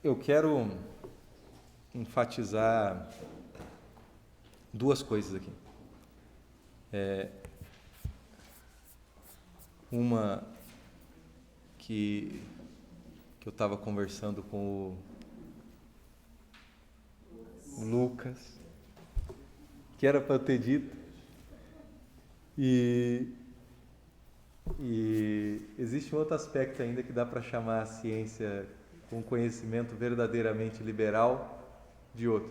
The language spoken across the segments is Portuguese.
Eu quero enfatizar duas coisas aqui. Uma que eu estava conversando com o Lucas, que era para eu ter dito, e existe um outro aspecto ainda que dá para chamar a ciência com conhecimento verdadeiramente liberal de outro,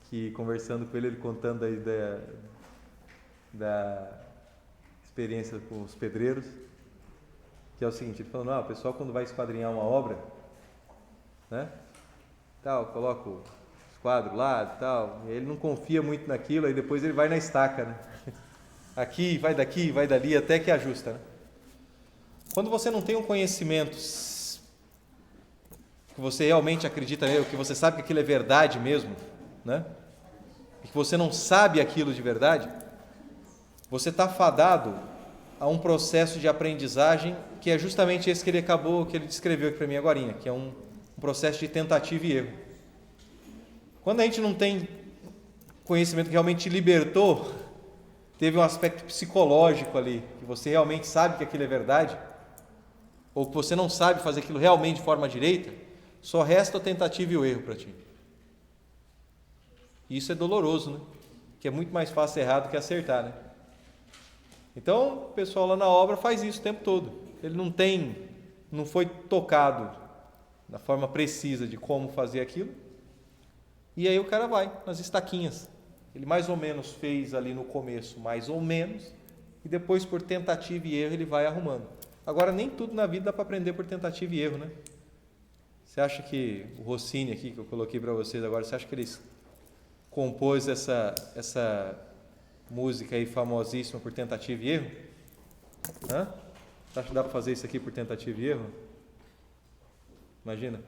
que conversando com ele contando aí da experiência com os pedreiros, que é o seguinte, ele falou, o pessoal quando vai esquadrinhar uma obra, né, tal, coloca os quadros lá e tal, e ele não confia muito naquilo, aí depois ele vai na estaca, né, aqui, vai dali, até que ajusta, né. Quando você não tem um conhecimento que você realmente acredita nele, que você sabe que aquilo é verdade mesmo, né, e que você não sabe aquilo de verdade, você está fadado a um processo de aprendizagem que é justamente esse que ele descreveu aqui para mim agorinha, que é um processo de tentativa e erro. Quando a gente não tem conhecimento que realmente te libertou, teve um aspecto psicológico ali, que você realmente sabe que aquilo é verdade, ou que você não sabe fazer aquilo realmente de forma direita, só resta a tentativa e o erro para ti. E isso é doloroso, né? Que é muito mais fácil errar do que acertar, né? Então, o pessoal lá na obra faz isso o tempo todo. Ele não foi tocado da forma precisa de como fazer aquilo. E aí o cara vai nas estaquinhas. Ele mais ou menos fez ali no começo, mais ou menos, e depois por tentativa e erro ele vai arrumando. Agora, nem tudo na vida dá para aprender por tentativa e erro, né? Você acha que o Rossini aqui, que eu coloquei para vocês agora, você acha que ele compôs essa música aí famosíssima por tentativa e erro? Você acha que dá para fazer isso aqui por tentativa e erro? Imagina.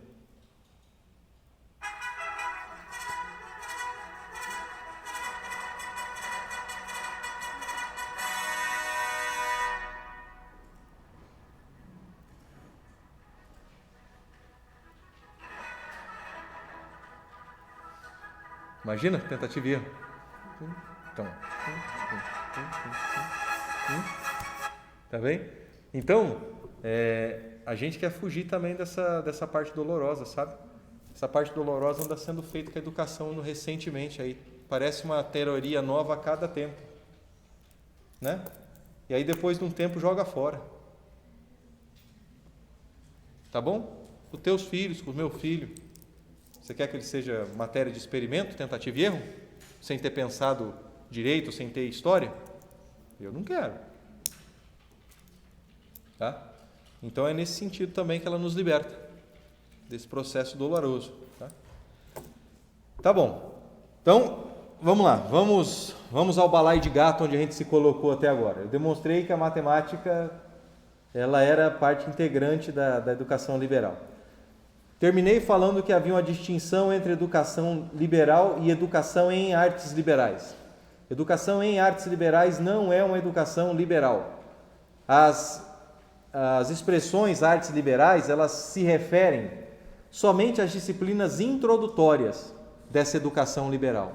Imagina, tentativa e erro. Então, tá bem? Então, a gente quer fugir também dessa parte dolorosa, sabe? Essa parte dolorosa anda sendo feita com a educação recentemente aí. Parece uma teoria nova a cada tempo, né? E aí depois de um tempo joga fora. Tá bom? Com os teus filhos, com o meu filho. Você quer que ele seja matéria de experimento, tentativa e erro? Sem ter pensado direito, sem ter história? Eu não quero. Tá? Então é nesse sentido também que ela nos liberta desse processo doloroso. Tá bom. Então, vamos lá. Vamos ao balaio de gato onde a gente se colocou até agora. Eu demonstrei que a matemática ela era parte integrante da educação liberal. Terminei falando que havia uma distinção entre educação liberal e educação em artes liberais. Educação em artes liberais não é uma educação liberal. As expressões artes liberais, elas se referem somente às disciplinas introdutórias dessa educação liberal.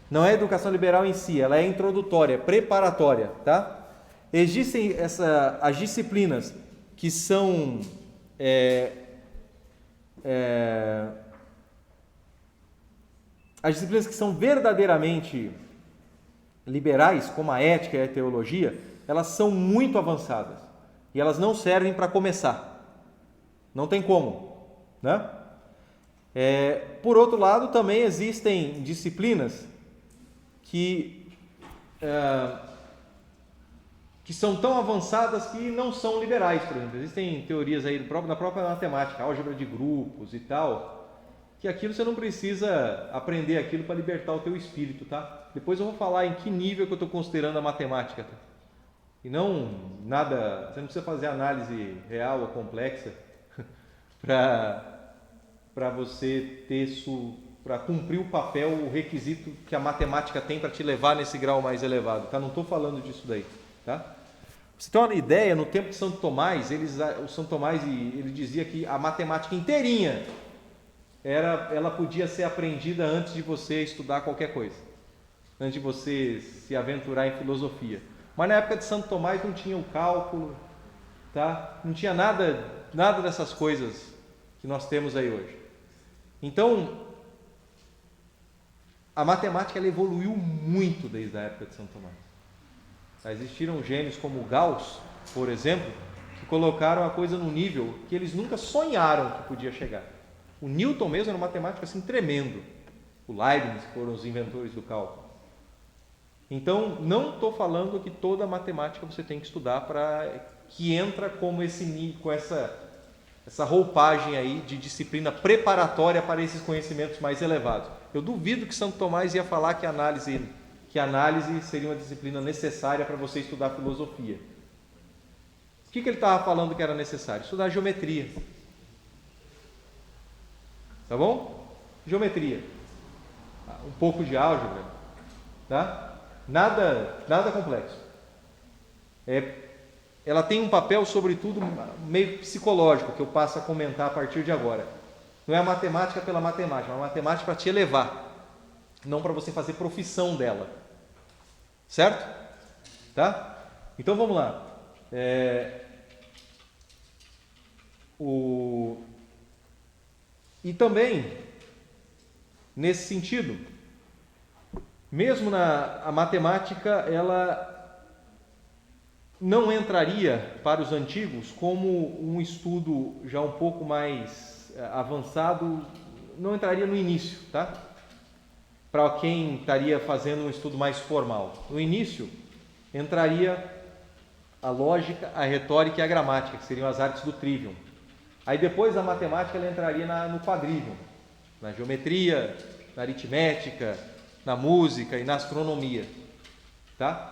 Não é educação liberal em si, ela é introdutória, preparatória, tá? Existem as disciplinas que são as disciplinas que são verdadeiramente liberais, como a ética e a teologia, elas são muito avançadas e elas não servem para começar. Não tem como, né? Por outro lado, também existem disciplinas que são tão avançadas que não são liberais, por exemplo. Existem teorias aí na própria matemática, álgebra de grupos e tal, que aquilo você não precisa aprender aquilo para libertar o teu espírito, tá? Depois eu vou falar em que nível que eu estou considerando a matemática, tá? E não nada, você não precisa fazer análise real ou complexa para você ter para cumprir o papel, o requisito que a matemática tem para te levar nesse grau mais elevado, tá? Não estou falando disso daí, tá? Você tem uma ideia, no tempo de Santo Tomás, ele dizia que a matemática inteirinha ela podia ser aprendida antes de você estudar qualquer coisa, antes de você se aventurar em filosofia. Mas na época de Santo Tomás não tinha o cálculo, tá? Não tinha nada dessas coisas que nós temos aí hoje. Então, a matemática ela evoluiu muito desde a época de Santo Tomás. Existiram gênios como Gauss, por exemplo, que colocaram a coisa num nível que eles nunca sonharam que podia chegar. O Newton mesmo era um matemático assim tremendo. O Leibniz foram os inventores do cálculo. Então, não estou falando que toda matemática você tem que estudar que entra como com essa roupagem aí de disciplina preparatória para esses conhecimentos mais elevados. Eu duvido que Santo Tomás ia falar que a análise seria uma disciplina necessária para você estudar filosofia. O que ele estava falando que era necessário? Estudar geometria. Tá bom? Geometria. Um pouco de álgebra. Tá? Nada complexo. Ela tem um papel, sobretudo, meio psicológico, que eu passo a comentar a partir de agora. Não é a matemática pela matemática, é uma matemática para te elevar, não para você fazer profissão dela. Certo? Tá? Então vamos lá. E também, nesse sentido, mesmo a matemática, ela não entraria para os antigos como um estudo já um pouco mais avançado, não entraria no início, tá? Para quem estaria fazendo um estudo mais formal. No início, entraria a lógica, a retórica e a gramática, que seriam as artes do trivium. Aí depois a matemática ela entraria no quadrivium, na geometria, na aritmética, na música e na astronomia, tá?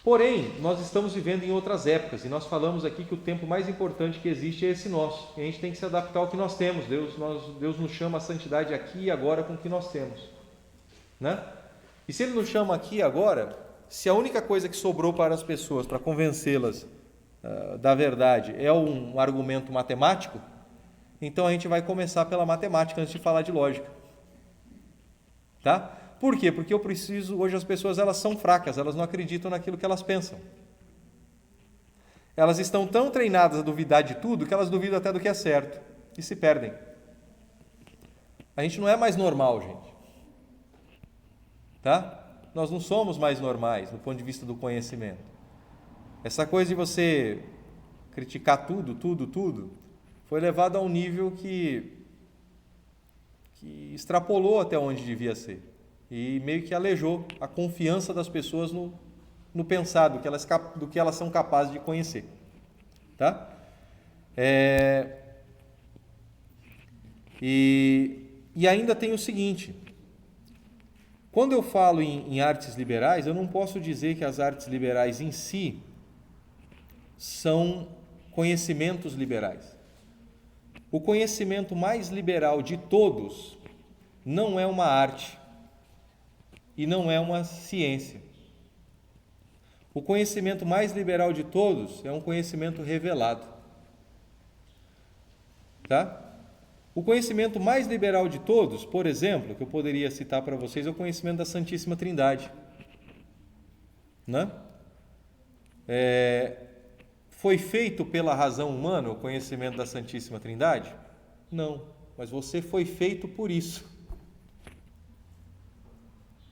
Porém, nós estamos vivendo em outras épocas e nós falamos aqui que o tempo mais importante que existe é esse nosso. E a gente tem que se adaptar ao que nós temos. Deus nos chama a santidade aqui e agora com o que nós temos, né? E se Ele nos chama aqui e agora, se a única coisa que sobrou para as pessoas, para convencê-las da verdade, é um argumento matemático, então a gente vai começar pela matemática antes de falar de lógica, tá? Por quê? Porque hoje as pessoas elas são fracas, elas não acreditam naquilo que elas pensam. Elas estão tão treinadas a duvidar de tudo que elas duvidam até do que é certo e se perdem. A gente não é mais normal, gente. Tá? Nós não somos mais normais do ponto de vista do conhecimento. Essa coisa de você criticar tudo, foi levado a um nível que extrapolou até onde devia ser. E meio que aleijou a confiança das pessoas no pensar, do que elas são capazes de conhecer. Tá? E ainda tem o seguinte: quando eu falo em artes liberais, eu não posso dizer que as artes liberais em si são conhecimentos liberais. O conhecimento mais liberal de todos não é uma arte e não é uma ciência. O conhecimento mais liberal de todos é um conhecimento revelado. Tá? O conhecimento mais liberal de todos, por exemplo, que eu poderia citar para vocês, é o conhecimento da Santíssima Trindade. Né? Foi feito pela razão humana o conhecimento da Santíssima Trindade? Não, mas você foi feito por isso.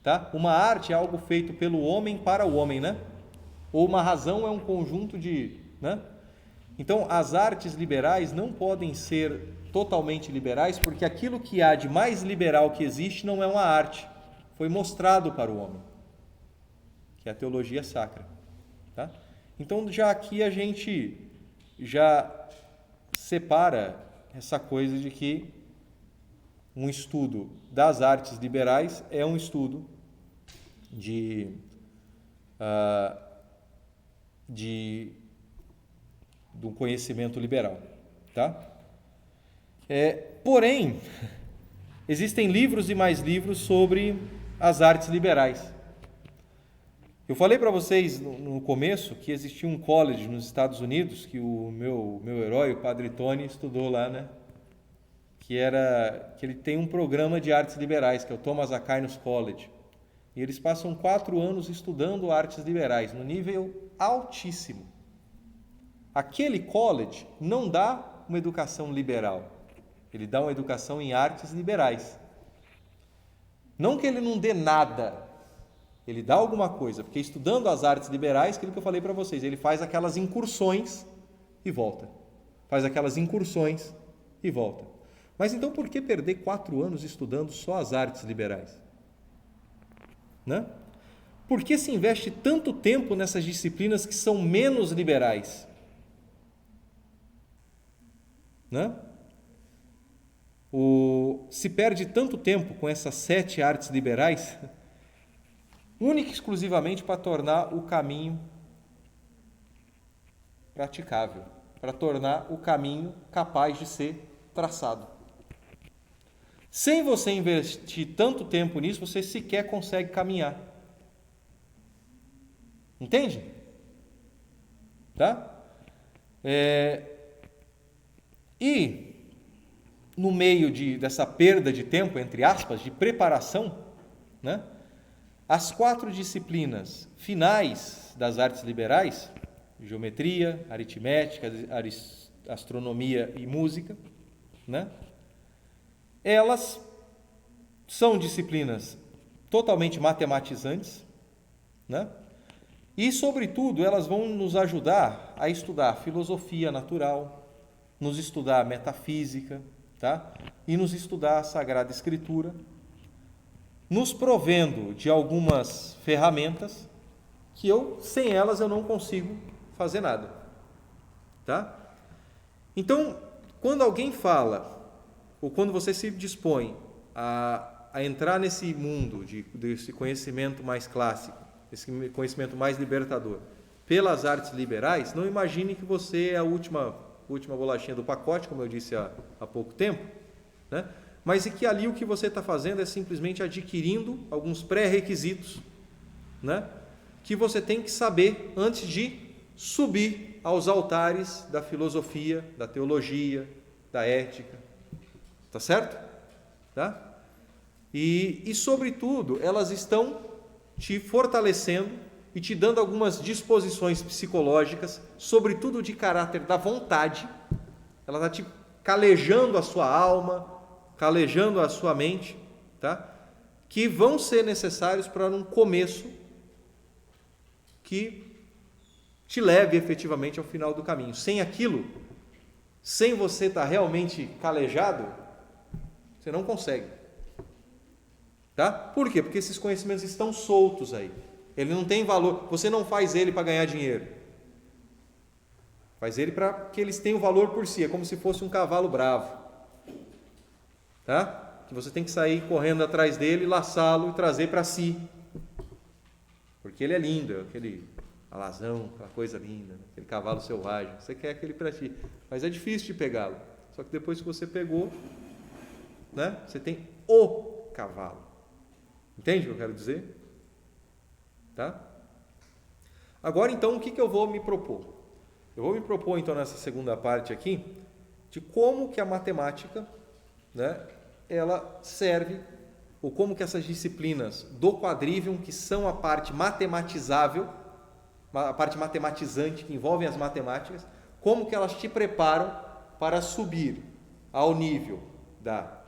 Tá? Uma arte é algo feito pelo homem para o homem, né? Ou uma razão é um conjunto de... Né? Então, as artes liberais não podem ser totalmente liberais, porque aquilo que há de mais liberal que existe não é uma arte. Foi mostrado para o homem, que é a teologia sacra. Tá? Então, já aqui a gente já separa essa coisa de que um estudo das artes liberais é um estudo do conhecimento liberal, tá? Porém, existem livros e mais livros sobre as artes liberais. Eu falei para vocês no começo que existia um college nos Estados Unidos que o meu herói, o Padre Tony, estudou lá, né? que ele tem um programa de artes liberais, que é o Thomas Aquinas College. E eles passam 4 anos estudando artes liberais, no nível altíssimo. Aquele college não dá uma educação liberal, ele dá uma educação em artes liberais. Não que ele não dê nada, ele dá alguma coisa, porque estudando as artes liberais, aquilo que eu falei para vocês, ele faz aquelas incursões e volta. Faz aquelas incursões e volta. Mas então por que perder 4 anos estudando só as artes liberais? Né? Por que se investe tanto tempo nessas disciplinas que são menos liberais? Né? Se perde tanto tempo com essas 7 artes liberais, única e exclusivamente para tornar o caminho praticável, para tornar o caminho capaz de ser traçado. Sem você investir tanto tempo nisso, você sequer consegue caminhar. Entende? Tá? E no meio dessa perda de tempo, entre aspas, de preparação, né, as 4 disciplinas finais das artes liberais, geometria, aritmética, astronomia e música, né, elas são disciplinas totalmente matematizantes, né, e, sobretudo, elas vão nos ajudar a estudar filosofia natural, nos estudar metafísica, tá? E nos estudar a Sagrada Escritura, nos provendo de algumas ferramentas que sem elas eu não consigo fazer nada, tá? Então, quando alguém fala, ou quando você se dispõe a entrar nesse mundo desse conhecimento mais clássico, esse conhecimento mais libertador, pelas artes liberais, não imagine que você é a última bolachinha do pacote, como eu disse há pouco tempo, né? Mas é que ali o que você está fazendo é simplesmente adquirindo alguns pré-requisitos, né, que você tem que saber antes de subir aos altares da filosofia, da teologia, da ética. Tá certo? Tá? E sobretudo, elas estão te fortalecendo e te dando algumas disposições psicológicas, sobretudo de caráter da vontade. Ela está te calejando a sua alma, calejando a sua mente, tá? Que vão ser necessários para um começo que te leve efetivamente ao final do caminho. Sem aquilo, sem você estar realmente calejado, você não consegue. Tá? Por quê? Porque esses conhecimentos estão soltos aí. Ele não tem valor. Você não faz ele para ganhar dinheiro. Faz ele para que eles tenham valor por si. É como se fosse um cavalo bravo. Tá? Que você tem que sair correndo atrás dele, laçá-lo e trazer para si. Porque ele é lindo, aquele alazão, aquela coisa linda, aquele cavalo selvagem. Você quer aquele para ti. Mas é difícil de pegá-lo. Só que depois que você pegou, né, você tem o cavalo. Entende o que eu quero dizer? Tá? Agora, então, o que eu vou me propor? Eu vou me propor, então, nessa segunda parte aqui, de como que a matemática, né, ela serve, ou como que essas disciplinas do quadrivium, que são a parte matematizável, a parte matematizante, que envolvem as matemáticas, como que elas te preparam para subir ao nível da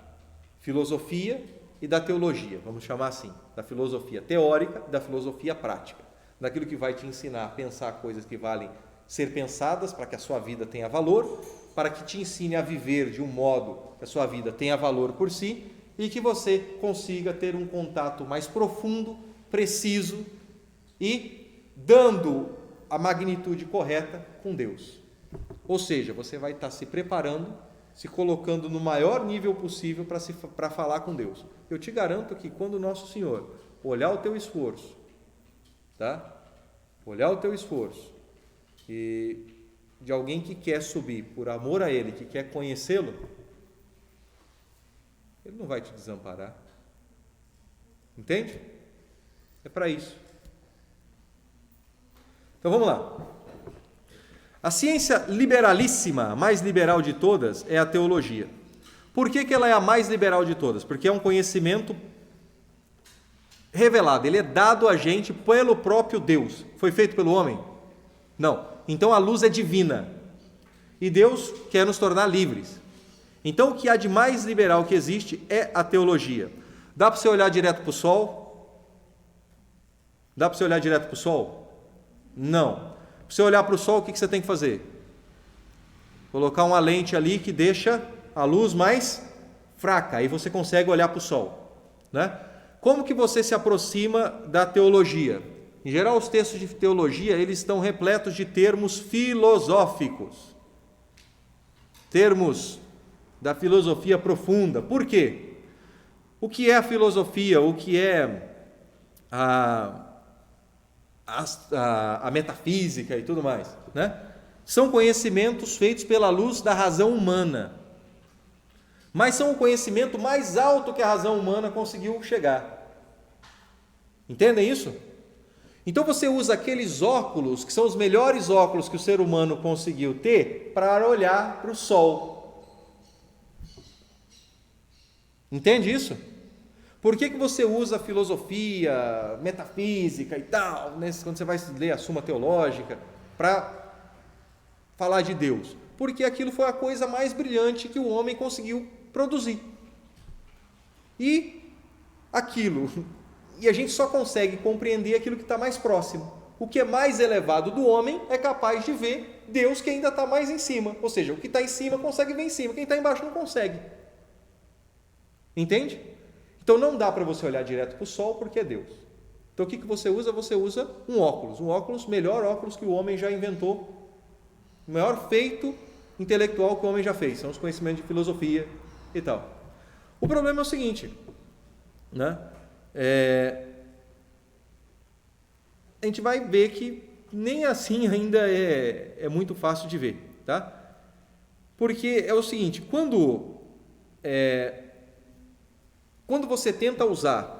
filosofia e da teologia, vamos chamar assim, da filosofia teórica e da filosofia prática, daquilo que vai te ensinar a pensar coisas que valem ser pensadas para que a sua vida tenha valor, para que te ensine a viver de um modo que a sua vida tenha valor por si e que você consiga ter um contato mais profundo, preciso e dando a magnitude correta com Deus. Ou seja, você vai estar se preparando, se colocando no maior nível possível para falar com Deus. Eu te garanto que quando o nosso Senhor olhar o teu esforço, tá? Olhar o teu esforço e de alguém que quer subir por amor a Ele, que quer conhecê-lo, Ele não vai te desamparar. Entende? É para isso. Então vamos lá. A ciência liberalíssima, a mais liberal de todas, é a teologia. Por que ela é a mais liberal de todas? Porque é um conhecimento revelado, ele é dado a gente pelo próprio Deus. Foi feito pelo homem? Não. Então a luz é divina. E Deus quer nos tornar livres. Então o que há de mais liberal que existe é a teologia. Dá para você olhar direto para o sol? Dá para você olhar direto para o sol? Não. Para você olhar para o sol, o que você tem que fazer? Colocar uma lente ali que deixa a luz mais fraca, aí você consegue olhar para o sol, né? Como que você se aproxima da teologia? Em geral, os textos de teologia, eles estão repletos de termos filosóficos, termos da filosofia profunda. Por quê? O que é a filosofia? O que é a metafísica e tudo mais, né? São conhecimentos feitos pela luz da razão humana, mas são o conhecimento mais alto que a razão humana conseguiu chegar. Entendem isso? Então você usa aqueles óculos, que são os melhores óculos que o ser humano conseguiu ter, para olhar para o sol. Entende isso? Por que você usa filosofia, metafísica e tal, quando você vai ler a Suma Teológica, para falar de Deus? Porque aquilo foi a coisa mais brilhante que o homem conseguiu produzir. E a gente só consegue compreender aquilo que está mais próximo. O que é mais elevado do homem é capaz de ver Deus que ainda está mais em cima. Ou seja, o que está em cima consegue ver em cima, quem está embaixo não consegue. Entende? Então não dá para você olhar direto para o sol porque é Deus. Então o que você usa? Você usa um óculos, melhor óculos que o homem já inventou, o maior feito intelectual que o homem já fez, são os conhecimentos de filosofia e tal. O problema é o seguinte, né? A gente vai ver que nem assim ainda é muito fácil de ver, tá? Porque é o seguinte, quando você tenta usar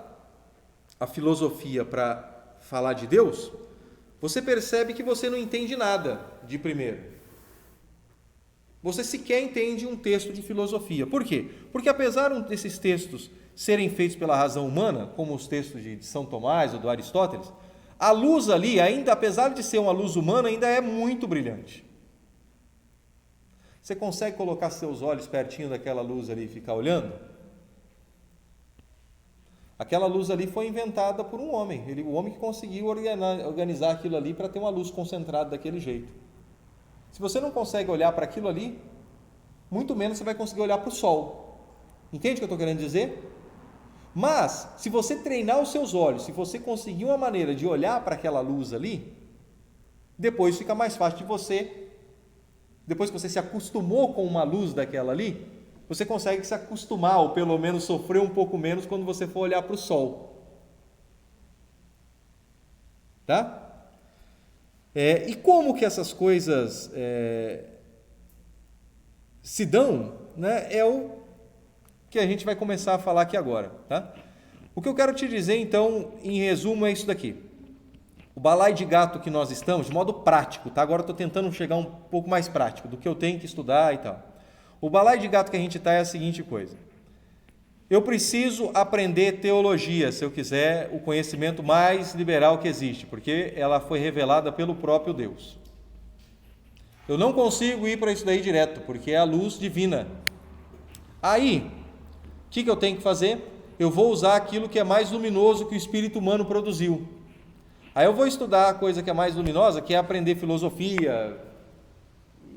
a filosofia para falar de Deus, você percebe que você não entende nada de primeiro. Você sequer entende um texto de filosofia. Por quê? Porque apesar desses textos serem feitos pela razão humana, como os textos de São Tomás ou do Aristóteles, a luz ali, ainda apesar de ser uma luz humana, ainda é muito brilhante. Você consegue colocar seus olhos pertinho daquela luz ali e ficar olhando? Aquela luz ali foi inventada por um homem, o homem que conseguiu organizar aquilo ali para ter uma luz concentrada daquele jeito. Se você não consegue olhar para aquilo ali, muito menos você vai conseguir olhar para o sol. Entende o que eu estou querendo dizer? Mas, se você treinar os seus olhos, se você conseguir uma maneira de olhar para aquela luz ali, depois fica mais fácil de você, depois que você se acostumou com uma luz daquela ali, você consegue se acostumar, ou pelo menos sofrer um pouco menos quando você for olhar para o sol. Tá? E como que essas coisas se dão, né? É o que a gente vai começar a falar aqui agora, tá? O que eu quero te dizer, então, em resumo, é isso daqui. O balaio de gato que nós estamos, de modo prático, tá? Agora eu estou tentando chegar um pouco mais prático do que eu tenho que estudar e tal. O balaio de gato que a gente está é a seguinte coisa. Eu preciso aprender teologia, se eu quiser o conhecimento mais liberal que existe, porque ela foi revelada pelo próprio Deus. Eu não consigo ir para isso daí direto, porque é a luz divina. Aí, o que eu tenho que fazer? Eu vou usar aquilo que é mais luminoso que o espírito humano produziu. Aí eu vou estudar a coisa que é mais luminosa, que é aprender filosofia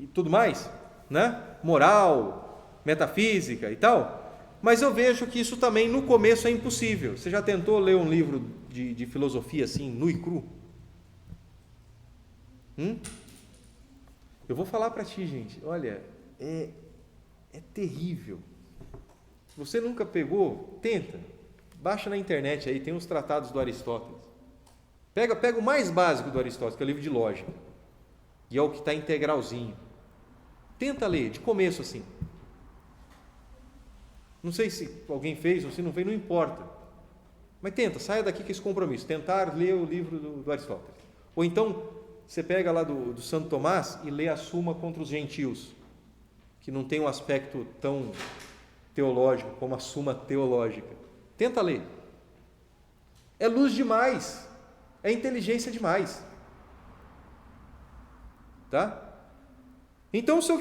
e tudo mais, né? Moral, metafísica e tal. Mas eu vejo que isso também no começo é impossível. Você já tentou ler um livro de filosofia assim, nu e cru? Eu vou falar para ti, gente, olha, é terrível. Se você nunca pegou, tenta. Baixa na internet aí, tem uns tratados do Aristóteles. Pega o mais básico do Aristóteles, que é o livro de lógica. E é o que está integralzinho. Tenta ler, de começo assim. Não sei se alguém fez ou se não fez, não importa. Mas tenta, saia daqui com esse compromisso. Tentar ler o livro do Aristóteles. Ou então, você pega lá do Santo Tomás e lê a Suma contra os Gentios, que não tem um aspecto tão teológico, como a Suma Teológica. Tenta ler. É luz demais, é inteligência demais. Tá? Então, se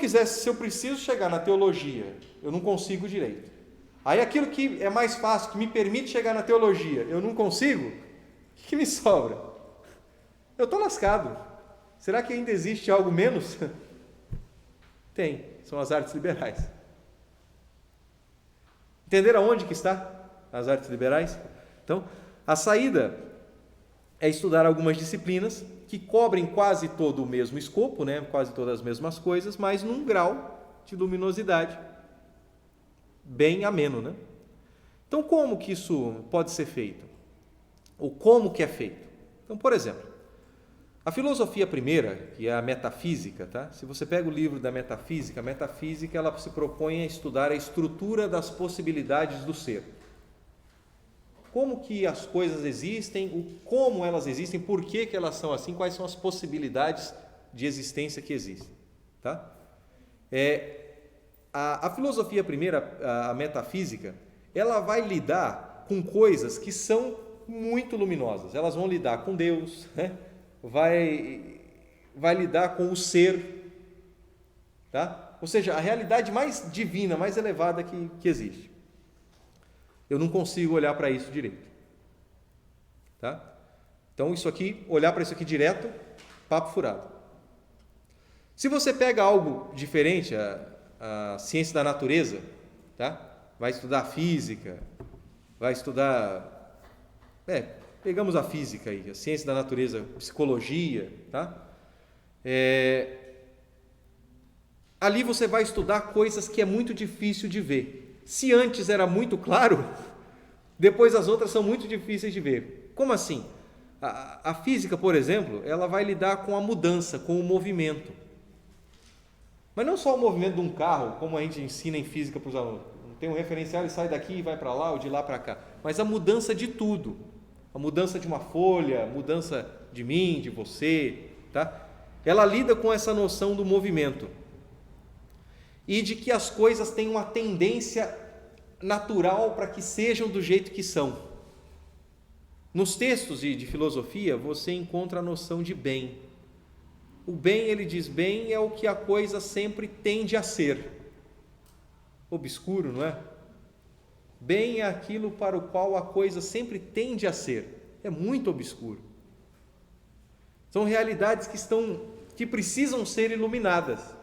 eu preciso chegar na teologia, eu não consigo direito. Aí aquilo que é mais fácil, que me permite chegar na teologia, eu não consigo, o que me sobra? Eu estou lascado. Será que ainda existe algo menos? Tem, são as artes liberais. Entenderam aonde que está as artes liberais? Então, a saída é estudar algumas disciplinas que cobrem quase todo o mesmo escopo, né? Quase todas as mesmas coisas, mas num grau de luminosidade bem ameno, né? Então, como que isso pode ser feito? Ou como que é feito? Então, por exemplo, a filosofia primeira, que é a metafísica, tá? Se você pega o livro da metafísica, a metafísica ela se propõe a estudar a estrutura das possibilidades do ser. Como que as coisas existem, como elas existem, por que que elas são assim, quais são as possibilidades de existência que existem, tá? A filosofia primeira, a metafísica, ela vai lidar com coisas que são muito luminosas. Elas vão lidar com Deus, né? Vai lidar com o ser, tá? Ou seja, a realidade mais divina, mais elevada que existe. Eu não consigo olhar para isso direito, tá? Então, olhar para isso aqui direto, papo furado. Se você pega algo diferente, a ciência da natureza, tá? Vai estudar física, vai estudar, pegamos a física aí, a ciência da natureza, psicologia, tá? Ali você vai estudar coisas que é muito difícil de ver. Se antes era muito claro, depois as outras são muito difíceis de ver. Como assim? A física, por exemplo, ela vai lidar com a mudança, com o movimento. Mas não só o movimento de um carro, como a gente ensina em física para os alunos. Tem um referencial, ele sai daqui e vai para lá, ou de lá para cá. Mas a mudança de tudo. A mudança de uma folha, a mudança de mim, de você, tá? Ela lida com essa noção do movimento. E de que as coisas têm uma tendência natural para que sejam do jeito que são. Nos textos de filosofia, você encontra a noção de bem. O bem, ele diz, bem é o que a coisa sempre tende a ser. Obscuro, não é? Bem é aquilo para o qual a coisa sempre tende a ser. É muito obscuro. São realidades que precisam ser iluminadas.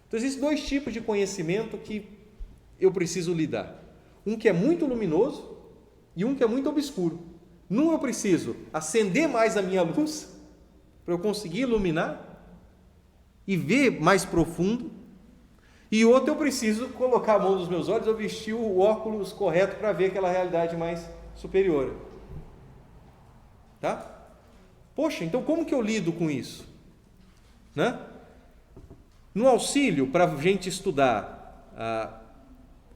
Então, existem dois tipos de conhecimento que eu preciso lidar. Um que é muito luminoso e um que é muito obscuro. Num eu preciso acender mais a minha luz para eu conseguir iluminar e ver mais profundo. E outro eu preciso colocar a mão nos meus olhos ou vestir o óculos correto para ver aquela realidade mais superior. Tá? Poxa, então como que eu lido com isso? Né? No auxílio, para a gente estudar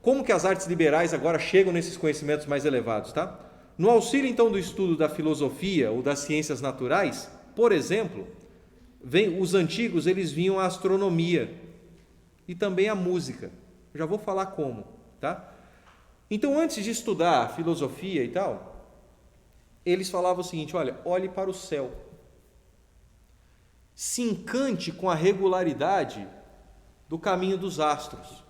como que as artes liberais agora chegam nesses conhecimentos mais elevados, tá? No auxílio, então, do estudo da filosofia ou das ciências naturais, por exemplo, os antigos, eles viam a astronomia e também a música. Eu já vou falar como, tá? Então, antes de estudar filosofia e tal, eles falavam o seguinte, olha, olhe para o céu. Se encante com a regularidade do caminho dos astros.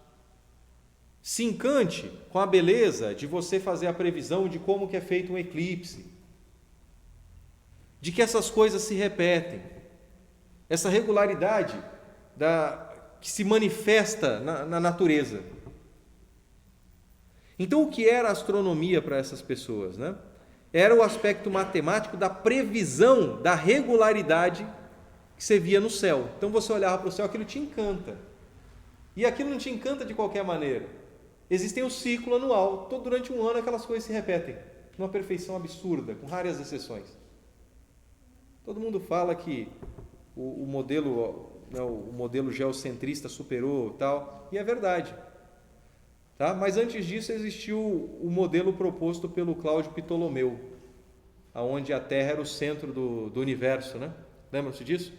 Se encante com a beleza de você fazer a previsão de como que é feito um eclipse. De que essas coisas se repetem. Essa regularidade que se manifesta na natureza. Então, o que era a astronomia para essas pessoas, né? Era o aspecto matemático da previsão da regularidade que você via no céu. Então você olhava para o céu, aquilo te encanta. E aquilo não te encanta de qualquer maneira. Existem o ciclo anual. Durante um ano aquelas coisas se repetem. Numa perfeição absurda, com raras exceções. Todo mundo fala que o modelo geocentrista superou tal. E é verdade. Tá? Mas antes disso existiu o modelo proposto pelo Cláudio Ptolomeu, onde a Terra era o centro do universo, né? Lembram-se disso?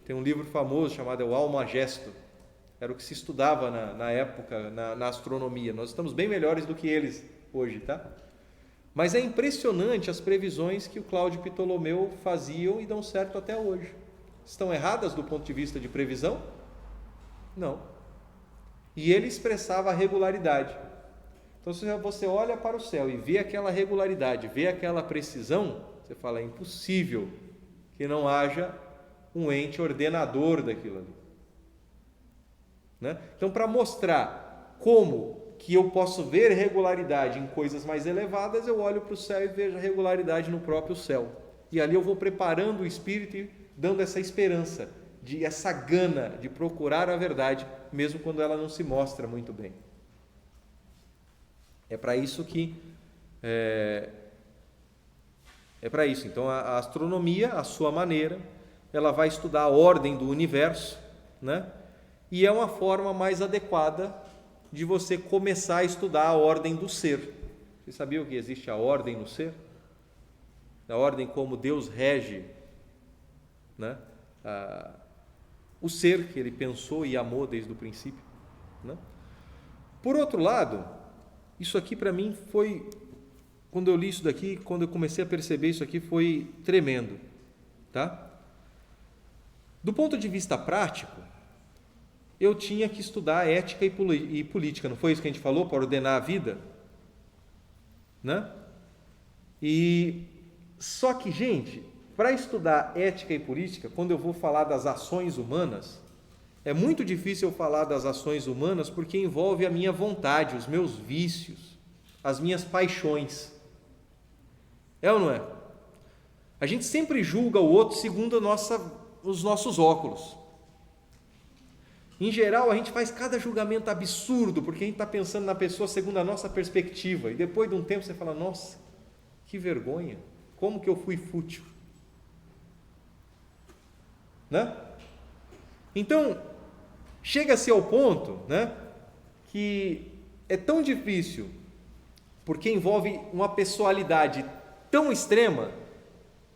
Tem um livro famoso chamado O Almagesto. Era o que se estudava na época, na astronomia. Nós estamos bem melhores do que eles hoje, tá? Mas é impressionante as previsões que o Cláudio Ptolomeu faziam e dão certo até hoje. Estão erradas do ponto de vista de previsão? Não. E ele expressava a regularidade. Então, se você olha para o céu e vê aquela regularidade, vê aquela precisão, você fala, é impossível que não haja um ente ordenador daquilo ali. Né? Então, para mostrar como que eu posso ver regularidade em coisas mais elevadas, eu olho para o céu e vejo a regularidade no próprio céu. E ali eu vou preparando o espírito e dando essa esperança, essa gana de procurar a verdade, mesmo quando ela não se mostra muito bem. É para isso que para isso. Então, a astronomia, à sua maneira, ela vai estudar a ordem do universo, né? E é uma forma mais adequada de você começar a estudar a ordem do ser. Você sabia que existe a ordem no ser? A ordem como Deus rege, né? O ser que Ele pensou e amou desde o princípio, né? Por outro lado, isso aqui para mim foi, quando eu li isso daqui, quando eu comecei a perceber isso aqui, foi tremendo, tá? Do ponto de vista prático, eu tinha que estudar ética e política, não foi isso que a gente falou, para ordenar a vida? Né? E só que, gente, para estudar ética e política, quando eu vou falar das ações humanas, é muito difícil eu falar das ações humanas porque envolve a minha vontade, os meus vícios, as minhas paixões. É ou não é? A gente sempre julga o outro segundo os nossos óculos. Em geral, a gente faz cada julgamento absurdo, porque a gente está pensando na pessoa segundo a nossa perspectiva, e depois de um tempo você fala, nossa, que vergonha, como que eu fui fútil, né? Então, chega-se ao ponto, né, que é tão difícil, porque envolve uma pessoalidade tão extrema,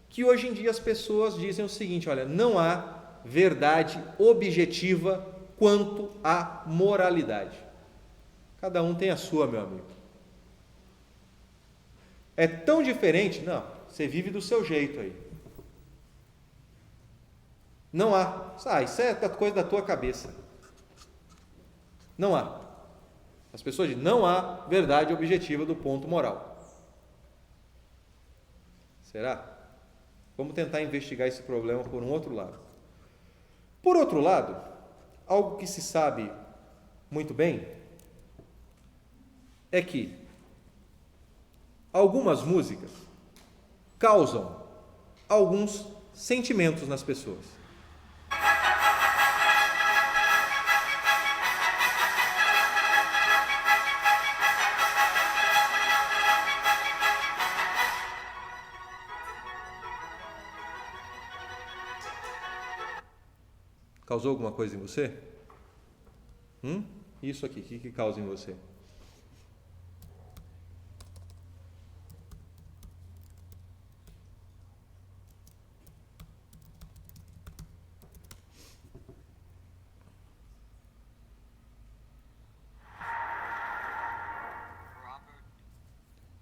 que hoje em dia as pessoas dizem o seguinte, olha, não há verdade objetiva quanto à moralidade. Cada um tem a sua, meu amigo. É tão diferente? Não, você vive do seu jeito aí. Não há. Isso é coisa da tua cabeça. Não há. As pessoas dizem, não há verdade objetiva do ponto moral. Será? Vamos tentar investigar esse problema por um outro lado. Por outro lado, algo que se sabe muito bem é que algumas músicas causam alguns sentimentos nas pessoas. Causou alguma coisa em você? Isso aqui, o que causa em você?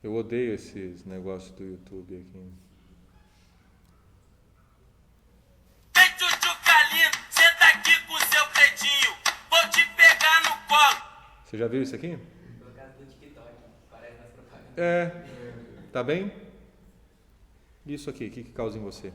Eu odeio esses negócios do YouTube aqui. Senta aqui com seu pretinho, vou te pegar no colo. Você já viu isso aqui? No caso do TikTok, parece nas propagandas. Tá bem? Isso aqui, o que causa em você?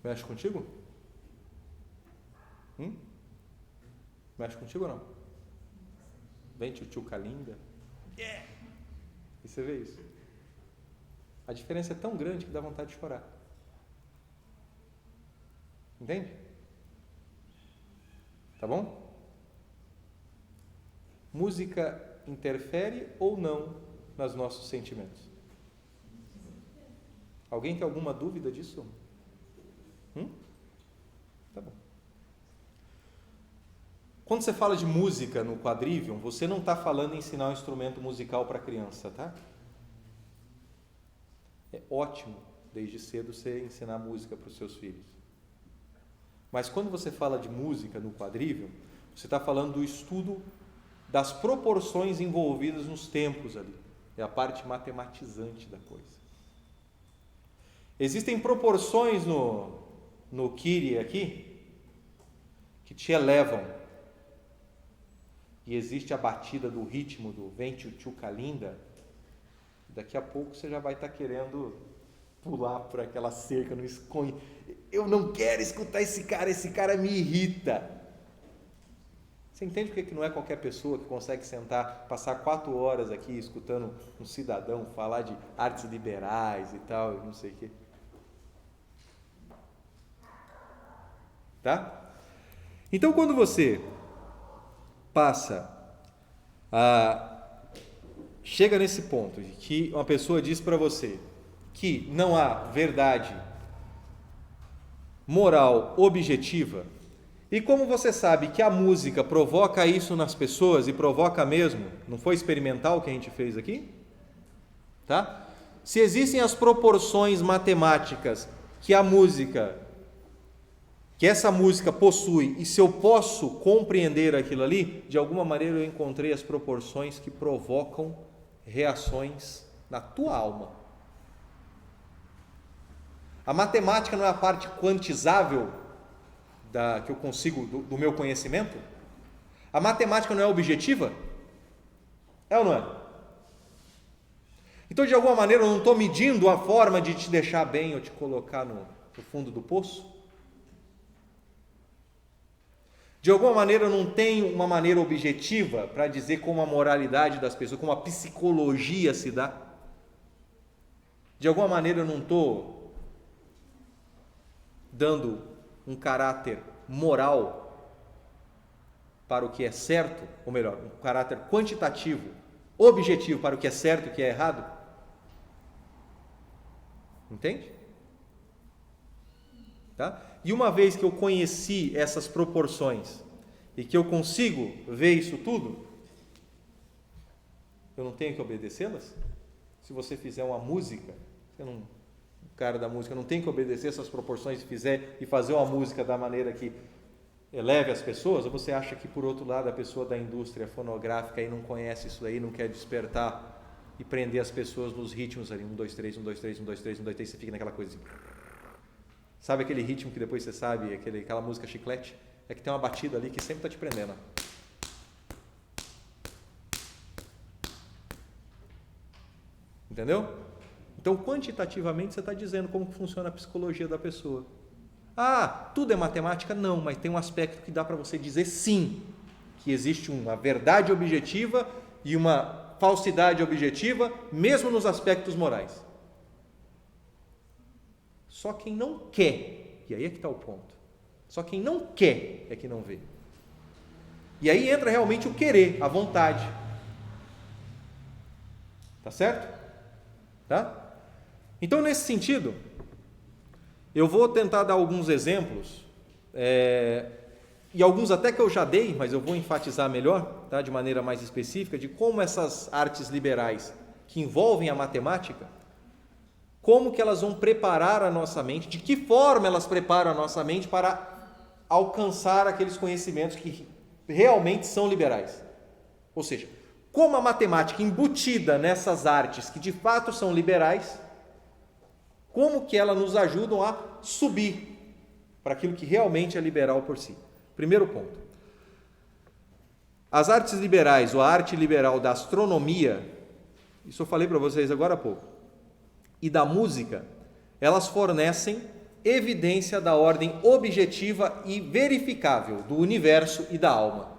Mexe contigo? Mexe contigo ou não? Vem tchutchuca linda. Yeah! E você vê isso? A diferença é tão grande que dá vontade de chorar. Entende? Tá bom? Música interfere ou não nos nossos sentimentos? Alguém tem alguma dúvida disso? Tá bom. Quando você fala de música no Quadrivium, você não está falando em ensinar um instrumento musical para criança, tá? É ótimo, desde cedo, você ensinar música para os seus filhos. Mas quando você fala de música no Quadrivium, você está falando do estudo das proporções envolvidas nos tempos ali. É a parte matematizante da coisa. Existem proporções no Kyrie aqui que te elevam. E existe a batida do ritmo do Vem Tchutchuca Linda. Daqui a pouco você já vai estar querendo pular por aquela cerca, não esconde. Eu não quero escutar esse cara me irrita. Você entende por que não é qualquer pessoa que consegue sentar, passar 4 horas aqui escutando um cidadão falar de artes liberais e tal, não sei o quê? Tá? Então, quando você chega nesse ponto de que uma pessoa diz para você que não há verdade moral objetiva, e como você sabe que a música provoca isso nas pessoas, e provoca mesmo, não foi experimental o que a gente fez aqui? Tá? Se existem as proporções matemáticas que essa música possui, e se eu posso compreender aquilo ali, de alguma maneira eu encontrei as proporções que provocam reações na tua alma. A matemática não é a parte quantizável que eu consigo do meu conhecimento? A matemática não é objetiva? É ou não é? Então, de alguma maneira, eu não estou medindo a forma de te deixar bem ou te colocar no fundo do poço? De alguma maneira eu não tenho uma maneira objetiva para dizer como a moralidade das pessoas, como a psicologia se dá? De alguma maneira eu não estou dando um caráter moral para o que é certo, ou melhor, um caráter quantitativo, objetivo para o que é certo e o que é errado? Entende? Tá? E uma vez que eu conheci essas proporções e que eu consigo ver isso tudo, eu não tenho que obedecê-las? Se você fizer uma música, o cara da música não tem que obedecer essas proporções e fazer uma música da maneira que eleve as pessoas? Ou você acha que, por outro lado, a pessoa da indústria fonográfica aí não conhece isso aí, não quer despertar e prender as pessoas nos ritmos ali, 1, 2, 3, 1, 2, 3, 1, 2, 3, 1, 2, 3, você fica naquela coisa assim. Sabe aquele ritmo que depois você sabe, aquela música chiclete? É que tem uma batida ali que sempre está te prendendo. Entendeu? Então, quantitativamente, você está dizendo como funciona a psicologia da pessoa. Ah, tudo é matemática? Não, mas tem um aspecto que dá para você dizer sim, que existe uma verdade objetiva e uma falsidade objetiva, mesmo nos aspectos morais. Só quem não quer, e aí é que está o ponto, só quem não quer é que não vê. E aí entra realmente o querer, a vontade. Tá certo? Tá? Então, nesse sentido, eu vou tentar dar alguns exemplos, e alguns até que eu já dei, mas eu vou enfatizar melhor, tá? De maneira mais específica, de como essas artes liberais que envolvem a matemática, como que elas vão preparar a nossa mente, de que forma elas preparam a nossa mente para alcançar aqueles conhecimentos que realmente são liberais. Ou seja, como a matemática embutida nessas artes que de fato são liberais, como que elas nos ajudam a subir para aquilo que realmente é liberal por si. Primeiro ponto. As artes liberais, ou a arte liberal da astronomia, isso eu falei para vocês agora há pouco, e da música, elas fornecem evidência da ordem objetiva e verificável do universo e da alma.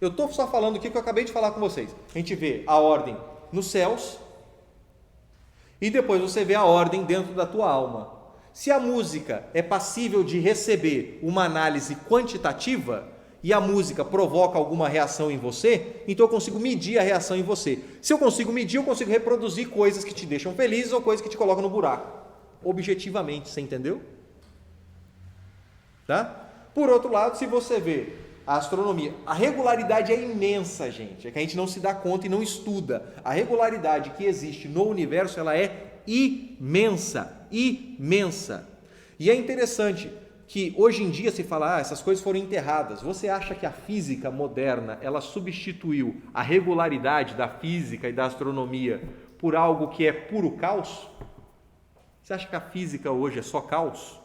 Eu estou só falando o que eu acabei de falar com vocês. A gente vê a ordem nos céus e depois você vê a ordem dentro da tua alma. Se a música é passível de receber uma análise quantitativa e a música provoca alguma reação em você, então eu consigo medir a reação em você. Se eu consigo medir, eu consigo reproduzir coisas que te deixam felizes ou coisas que te colocam no buraco. Objetivamente, você entendeu? Tá? Por outro lado, se você vê a astronomia, a regularidade é imensa, gente, é que a gente não se dá conta e não estuda. A regularidade que existe no universo, ela é imensa, imensa. E é interessante que hoje em dia se fala, essas coisas foram enterradas. Você acha que a física moderna, ela substituiu a regularidade da física e da astronomia por algo que é puro caos? Você acha que a física hoje é só caos?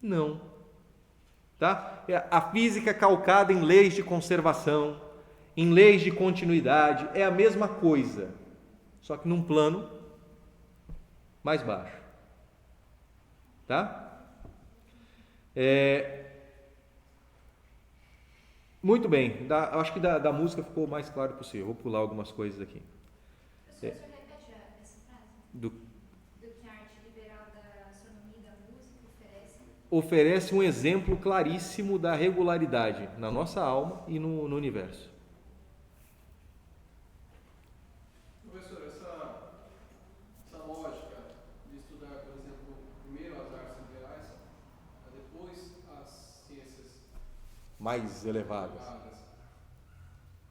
Não. Tá? A física calcada em leis de conservação, em leis de continuidade, é a mesma coisa, só que num plano mais baixo. Tá? Muito bem, eu acho que da música ficou o mais claro possível. Vou pular algumas coisas aqui. Professor, você repete essa frase? Do que a arte liberal da astronomia e da música oferece um exemplo claríssimo da regularidade na nossa alma e no universo. Professor, essa lógica de estudar, por exemplo, primeiro as artes liberais, depois as ciências Mais elevadas.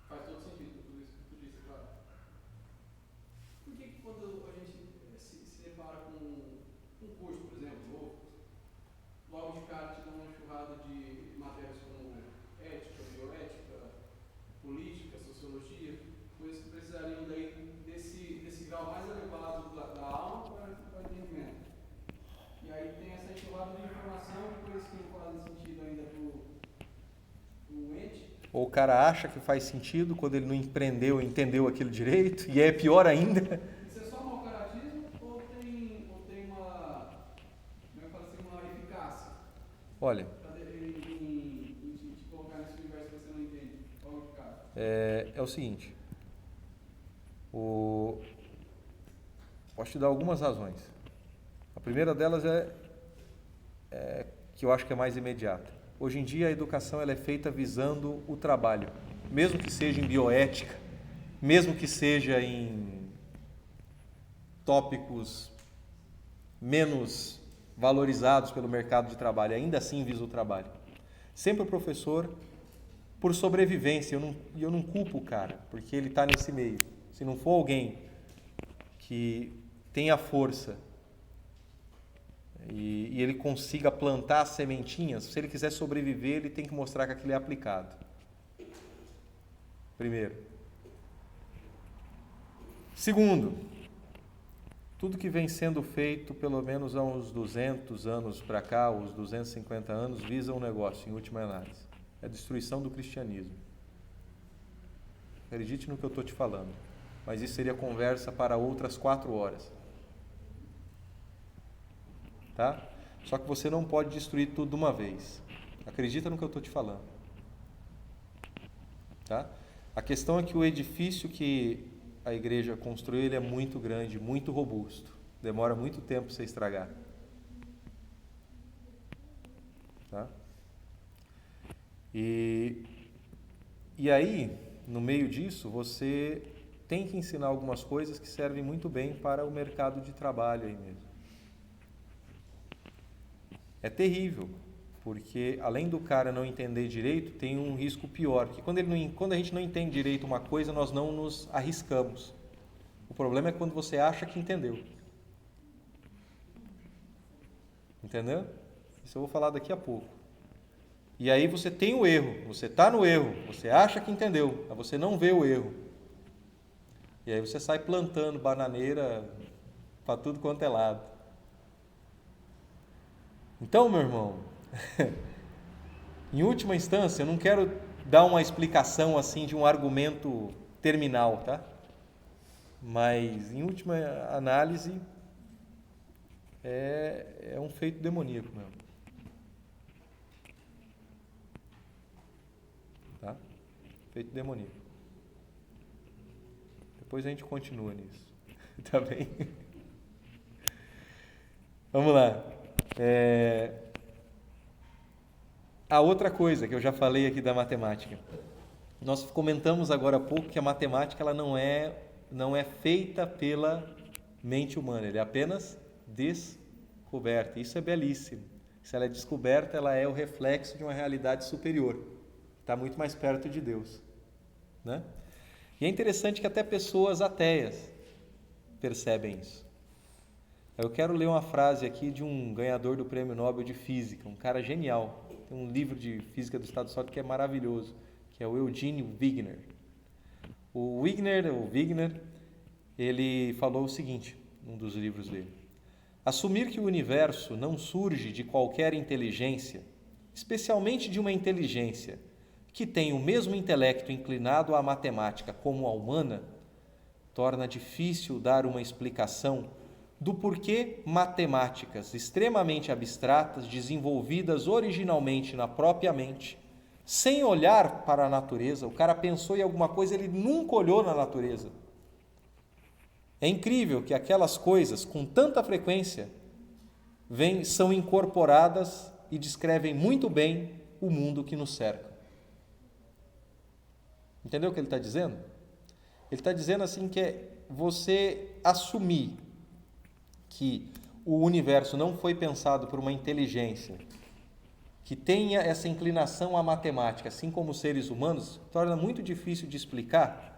faz todo sentido, tudo isso que tu disse, claro. Por que quando a gente se depara com um curso, por exemplo, logo de cara te dão uma enxurrada de matérias como ética, bioética, política, sociologia, coisas que precisariam daí desse grau mais elevado da alma para o entendimento. E aí tem essa enxurrada de informação de coisas que não fazem sentido ainda para o ente. Ou o cara acha que faz sentido quando ele não entendeu aquilo direito, e é pior ainda. Isso é só mau caratismo ou tem uma, como é que fala assim, uma eficácia? Olha, Em te colocar nesse universo que você não entende, logo de cara. é o seguinte, posso te dar algumas razões. A primeira delas é que eu acho que é mais imediata. Hoje em dia a educação ela é feita visando o trabalho, mesmo que seja em bioética, mesmo que seja em tópicos menos valorizados pelo mercado de trabalho, ainda assim visa o trabalho. Sempre o professor, por sobrevivência, eu não culpo o cara, porque ele está nesse meio. Se não for alguém que tenha força e ele consiga plantar as sementinhas, se ele quiser sobreviver, ele tem que mostrar que aquilo é aplicado. Primeiro. Segundo, tudo que vem sendo feito, pelo menos há uns 200 anos para cá, uns 250 anos, visa um negócio, em última análise. É a destruição do cristianismo. Acredite no que eu estou te falando, mas isso seria conversa para outras 4 horas. Tá? Só que você não pode destruir tudo de uma vez. Acredita no que eu estou te falando. Tá? A questão é que o edifício que a igreja construiu, ele é muito grande, muito robusto. Demora muito tempo para você estragar. Tá? E aí, no meio disso, você tem que ensinar algumas coisas que servem muito bem para o mercado de trabalho aí mesmo. É terrível, porque além do cara não entender direito, tem um risco pior, que quando a gente não entende direito uma coisa, nós não nos arriscamos. O problema é quando você acha que entendeu. Entendeu? Isso eu vou falar daqui a pouco. E aí você tem o erro, você está no erro, você acha que entendeu, mas você não vê o erro. E aí você sai plantando bananeira para tudo quanto é lado. Então, meu irmão, em última instância, eu não quero dar uma explicação assim de um argumento terminal, tá? Mas, em última análise, é um feito demoníaco mesmo. Tá? Feito demoníaco. Depois a gente continua nisso. Tá bem? Vamos lá. A outra coisa que eu já falei aqui da matemática. Nós comentamos agora há pouco que a matemática ela não é feita pela mente humana, ela é apenas descoberta. Isso é belíssimo. Se ela é descoberta, ela é o reflexo de uma realidade superior. Está muito mais perto de Deus. Né? E é interessante que até pessoas ateias percebem isso. Eu quero ler uma frase aqui de um ganhador do Prêmio Nobel de Física, um cara genial. Tem um livro de física do estado sólido que é maravilhoso, que é o Eugene Wigner. O Wigner, ele falou o seguinte, num dos livros dele. Assumir que o universo não surge de qualquer inteligência, especialmente de uma inteligência que tem o mesmo intelecto inclinado à matemática como a humana, torna difícil dar uma explicação do porquê matemáticas extremamente abstratas, desenvolvidas originalmente na própria mente, sem olhar para a natureza, o cara pensou em alguma coisa, ele nunca olhou na natureza. É incrível que aquelas coisas, com tanta frequência, são incorporadas e descrevem muito bem o mundo que nos cerca. Entendeu o que ele está dizendo? Ele está dizendo assim que é você assumir que o universo não foi pensado por uma inteligência que tenha essa inclinação à matemática, assim como os seres humanos, torna muito difícil de explicar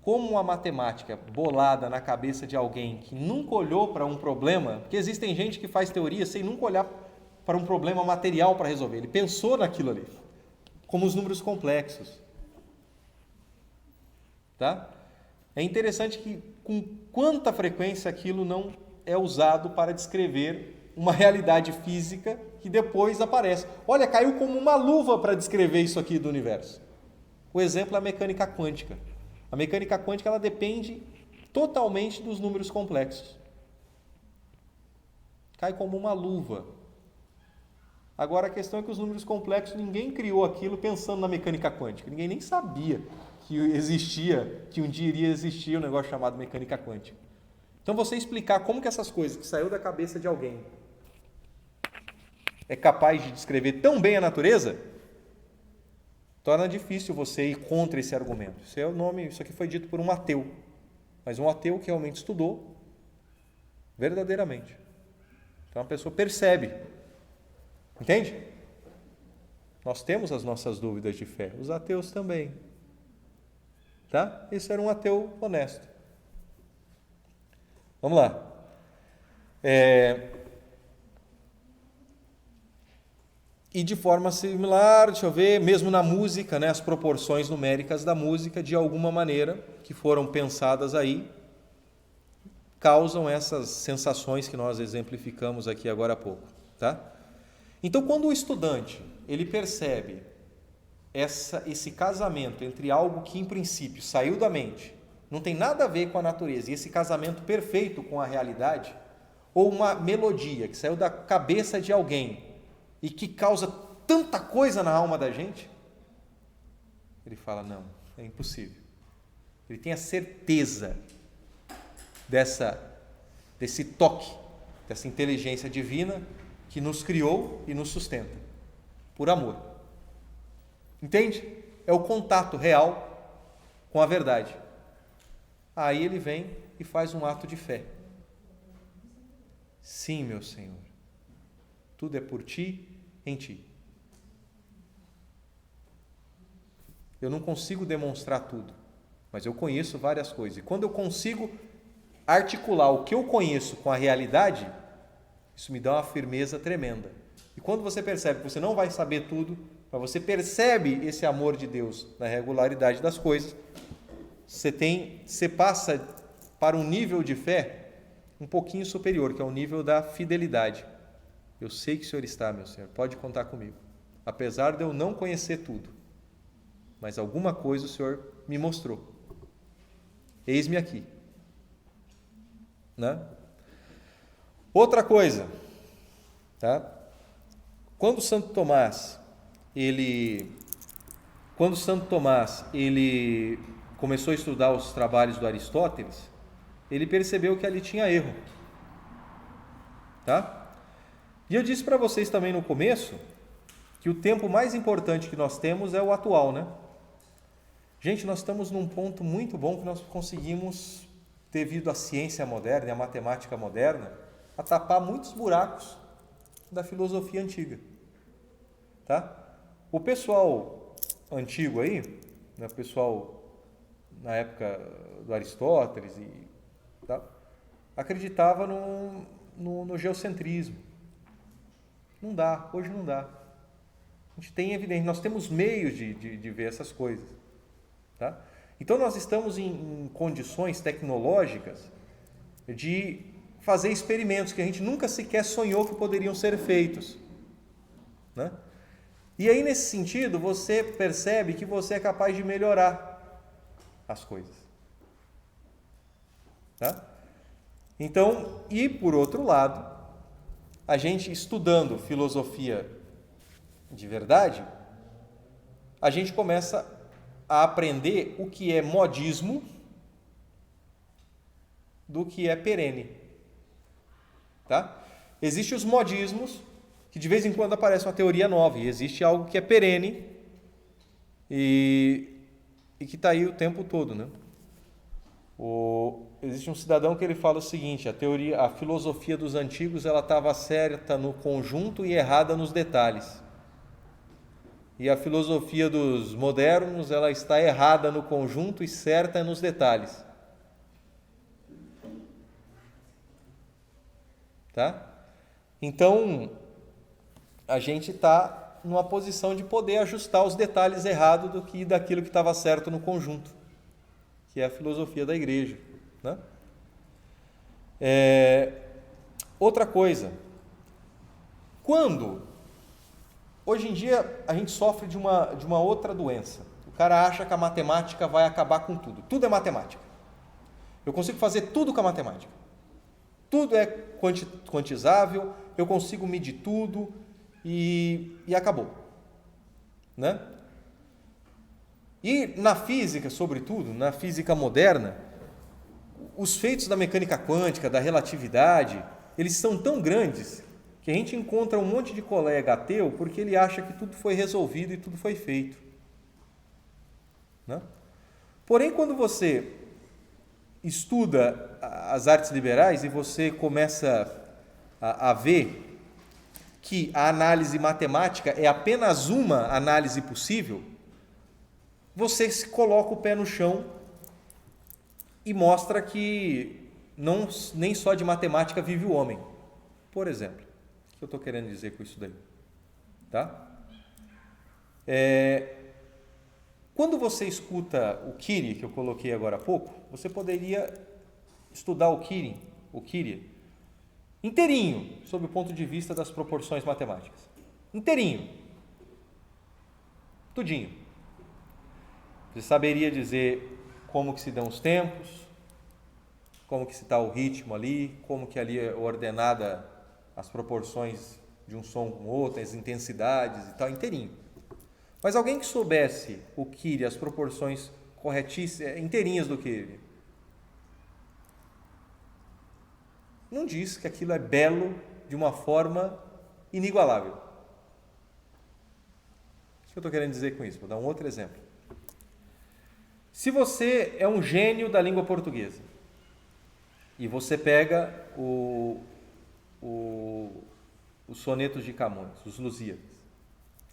como a matemática bolada na cabeça de alguém que nunca olhou para um problema, porque existem gente que faz teoria sem nunca olhar para um problema material para resolver, ele pensou naquilo ali, como os números complexos. Tá? É interessante que com quanta frequência aquilo não é usado para descrever uma realidade física que depois aparece. Olha, caiu como uma luva para descrever isso aqui do universo. O exemplo é a mecânica quântica. A mecânica quântica ela depende totalmente dos números complexos. Cai como uma luva. Agora a questão é que os números complexos, ninguém criou aquilo pensando na mecânica quântica. Ninguém nem sabia que existia, que um dia iria existir um negócio chamado mecânica quântica. Então você explicar como que essas coisas que saiu da cabeça de alguém é capaz de descrever tão bem a natureza, torna difícil você ir contra esse argumento. Isso aqui foi dito por um ateu, mas um ateu que realmente estudou verdadeiramente. Então a pessoa percebe. Entende? Nós temos as nossas dúvidas de fé, os ateus também. Tá? Esse era um ateu honesto. Vamos lá. E de forma similar, deixa eu ver, mesmo na música, né, as proporções numéricas da música, de alguma maneira, que foram pensadas aí, causam essas sensações que nós exemplificamos aqui agora há pouco. Tá? Então, quando o estudante ele percebe esse casamento entre algo que, em princípio, saiu da mente, não tem nada a ver com a natureza, e esse casamento perfeito com a realidade, ou uma melodia que saiu da cabeça de alguém e que causa tanta coisa na alma da gente, ele fala, não, é impossível. Ele tem a certeza desse toque, dessa inteligência divina que nos criou e nos sustenta, por amor. Entende? É o contato real com a verdade. Aí ele vem e faz um ato de fé. Sim, meu Senhor, tudo é por ti, em ti. Eu não consigo demonstrar tudo, mas eu conheço várias coisas. E quando eu consigo articular o que eu conheço com a realidade, isso me dá uma firmeza tremenda. E quando você percebe que você não vai saber tudo, mas você percebe esse amor de Deus na regularidade das coisas, você passa para um nível de fé um pouquinho superior, que é o nível da fidelidade. Eu sei que o Senhor está, meu Senhor, pode contar comigo. Apesar de eu não conhecer tudo, mas alguma coisa o Senhor me mostrou. Eis-me aqui. Né? Outra coisa, tá? Quando Santo Tomás ele começou a estudar os trabalhos do Aristóteles, ele percebeu que ali tinha erro, tá? E eu disse para vocês também no começo que o tempo mais importante que nós temos é o atual, né? Gente, nós estamos num ponto muito bom que nós conseguimos, devido à ciência moderna e à matemática moderna, a tapar muitos buracos da filosofia antiga, tá? O pessoal antigo aí, né, o pessoal na época do Aristóteles, tá, acreditava no geocentrismo. Não dá, hoje não dá. A gente tem evidência, nós temos meios de ver essas coisas, tá? Então nós estamos em condições tecnológicas de fazer experimentos que a gente nunca sequer sonhou que poderiam ser feitos, né? E aí nesse sentido você percebe que você é capaz de melhorar as coisas, tá? Então, e por outro lado, a gente estudando filosofia de verdade, a gente começa a aprender o que é modismo do que é perene, tá? Existem os modismos, que de vez em quando aparece uma teoria nova, e existe algo que é perene e que está aí o tempo todo, né? Existe um cidadão que ele fala o seguinte: a filosofia dos antigos ela estava certa no conjunto e errada nos detalhes. E a filosofia dos modernos ela está errada no conjunto e certa nos detalhes. Tá? Então, a gente está numa posição de poder ajustar os detalhes errados daquilo que estava certo no conjunto, que é a filosofia da igreja, né? Outra coisa, hoje em dia a gente sofre de uma outra doença. O cara acha que a matemática vai acabar com tudo. Tudo é matemática. Eu consigo fazer tudo com a matemática. Tudo é quantizável, eu consigo medir tudo e acabou, né? E na física, sobretudo, na física moderna, os feitos da mecânica quântica, da relatividade, eles são tão grandes que a gente encontra um monte de colega ateu porque ele acha que tudo foi resolvido e tudo foi feito, né? Porém, quando você estuda as artes liberais e você começa a ver que a análise matemática é apenas uma análise possível, você se coloca o pé no chão e mostra que nem só de matemática vive o homem. Por exemplo, o que eu estou querendo dizer com isso daí? Tá? Quando você escuta o Kyrie, que eu coloquei agora há pouco, você poderia estudar o Kyrie, inteirinho, sob o ponto de vista das proporções matemáticas. Inteirinho. Tudinho. Você saberia dizer como que se dão os tempos, como que se está o ritmo ali, como que ali é ordenada as proporções de um som com outro, as intensidades e tal, inteirinho. Mas alguém que soubesse o Kyrie, as proporções corretíssimas, inteirinhas do Kyrie, não diz que aquilo é belo de uma forma inigualável. O que eu estou querendo dizer com isso? Vou dar um outro exemplo. Se você é um gênio da língua portuguesa e você pega os sonetos de Camões, os Lusíadas,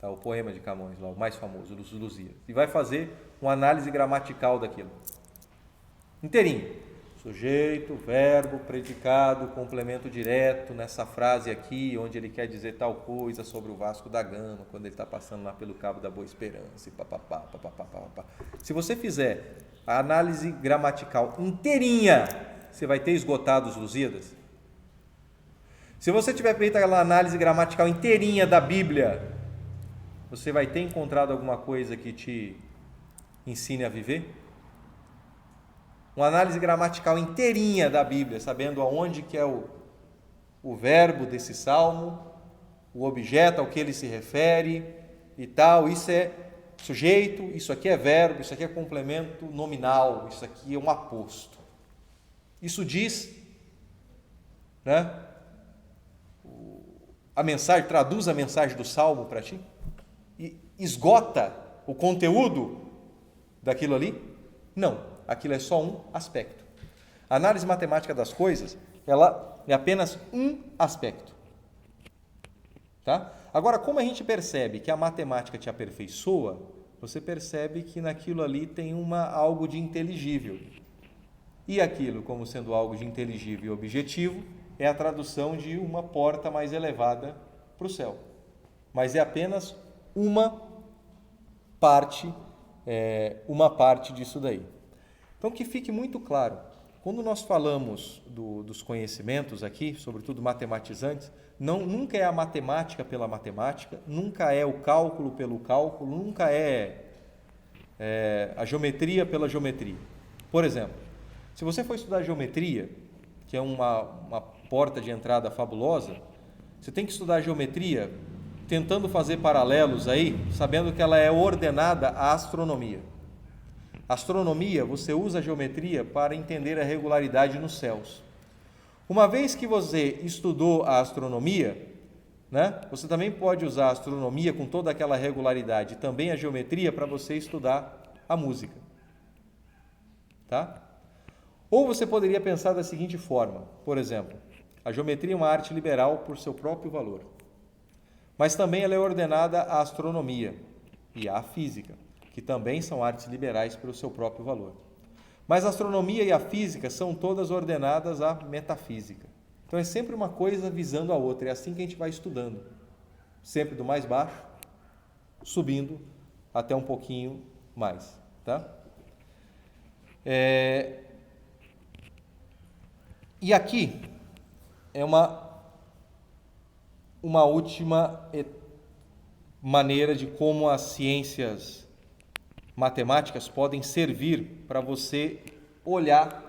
tá? O poema de Camões, lá, o mais famoso, os Lusíadas, e vai fazer uma análise gramatical daquilo, inteirinho. Sujeito, verbo, predicado, complemento direto, nessa frase aqui, onde ele quer dizer tal coisa sobre o Vasco da Gama, quando ele está passando lá pelo Cabo da Boa Esperança, e papapá, papapá, papapá. Se você fizer a análise gramatical inteirinha, você vai ter esgotado os Lusíadas? Se você tiver feito aquela análise gramatical inteirinha da Bíblia, você vai ter encontrado alguma coisa que te ensine a viver? Uma análise gramatical inteirinha da Bíblia, sabendo aonde que é o o verbo desse salmo, o objeto ao que ele se refere e tal. Isso é sujeito, isso aqui é verbo, isso aqui é complemento nominal, isso aqui é um aposto. Isso diz, né, a mensagem, traduz a mensagem do salmo para ti e esgota o conteúdo daquilo ali? Não, aquilo é só um aspecto. A análise matemática das coisas, ela é apenas um aspecto. Tá? Agora, como a gente percebe que a matemática te aperfeiçoa, você percebe que naquilo ali tem algo de inteligível. E aquilo, como sendo algo de inteligível e objetivo, é a tradução de uma porta mais elevada para o céu. Mas é apenas uma parte disso daí. Então, que fique muito claro, quando nós falamos dos conhecimentos aqui, sobretudo matematizantes, nunca é a matemática pela matemática, nunca é o cálculo pelo cálculo, nunca é a geometria pela geometria. Por exemplo, se você for estudar geometria, que é uma porta de entrada fabulosa, você tem que estudar geometria tentando fazer paralelos aí, sabendo que ela é ordenada à astronomia. Astronomia, você usa a geometria para entender a regularidade nos céus. Uma vez que você estudou a astronomia, né, você também pode usar a astronomia com toda aquela regularidade e também a geometria para você estudar a música. Tá? Ou você poderia pensar da seguinte forma, por exemplo, a geometria é uma arte liberal por seu próprio valor, mas também ela é ordenada à astronomia e à física, que também são artes liberais pelo seu próprio valor. Mas a astronomia e a física são todas ordenadas à metafísica. Então é sempre uma coisa visando a outra, é assim que a gente vai estudando, sempre do mais baixo, subindo até um pouquinho mais. Tá? E aqui é uma última maneira de como as ciências matemáticas podem servir para você olhar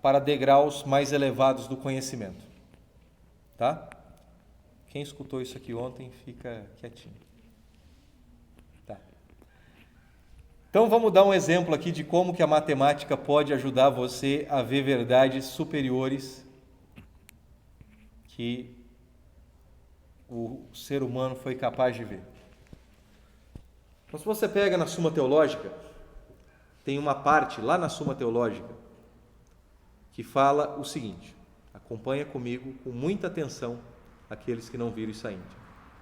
para degraus mais elevados do conhecimento. Tá? Quem escutou isso aqui ontem, fica quietinho. Tá. Então vamos dar um exemplo aqui de como que a matemática pode ajudar você a ver verdades superiores que o ser humano foi capaz de ver. Então, se você pega na Suma Teológica, tem uma parte lá na Suma Teológica que fala o seguinte, acompanha comigo com muita atenção aqueles que não viram isso ainda.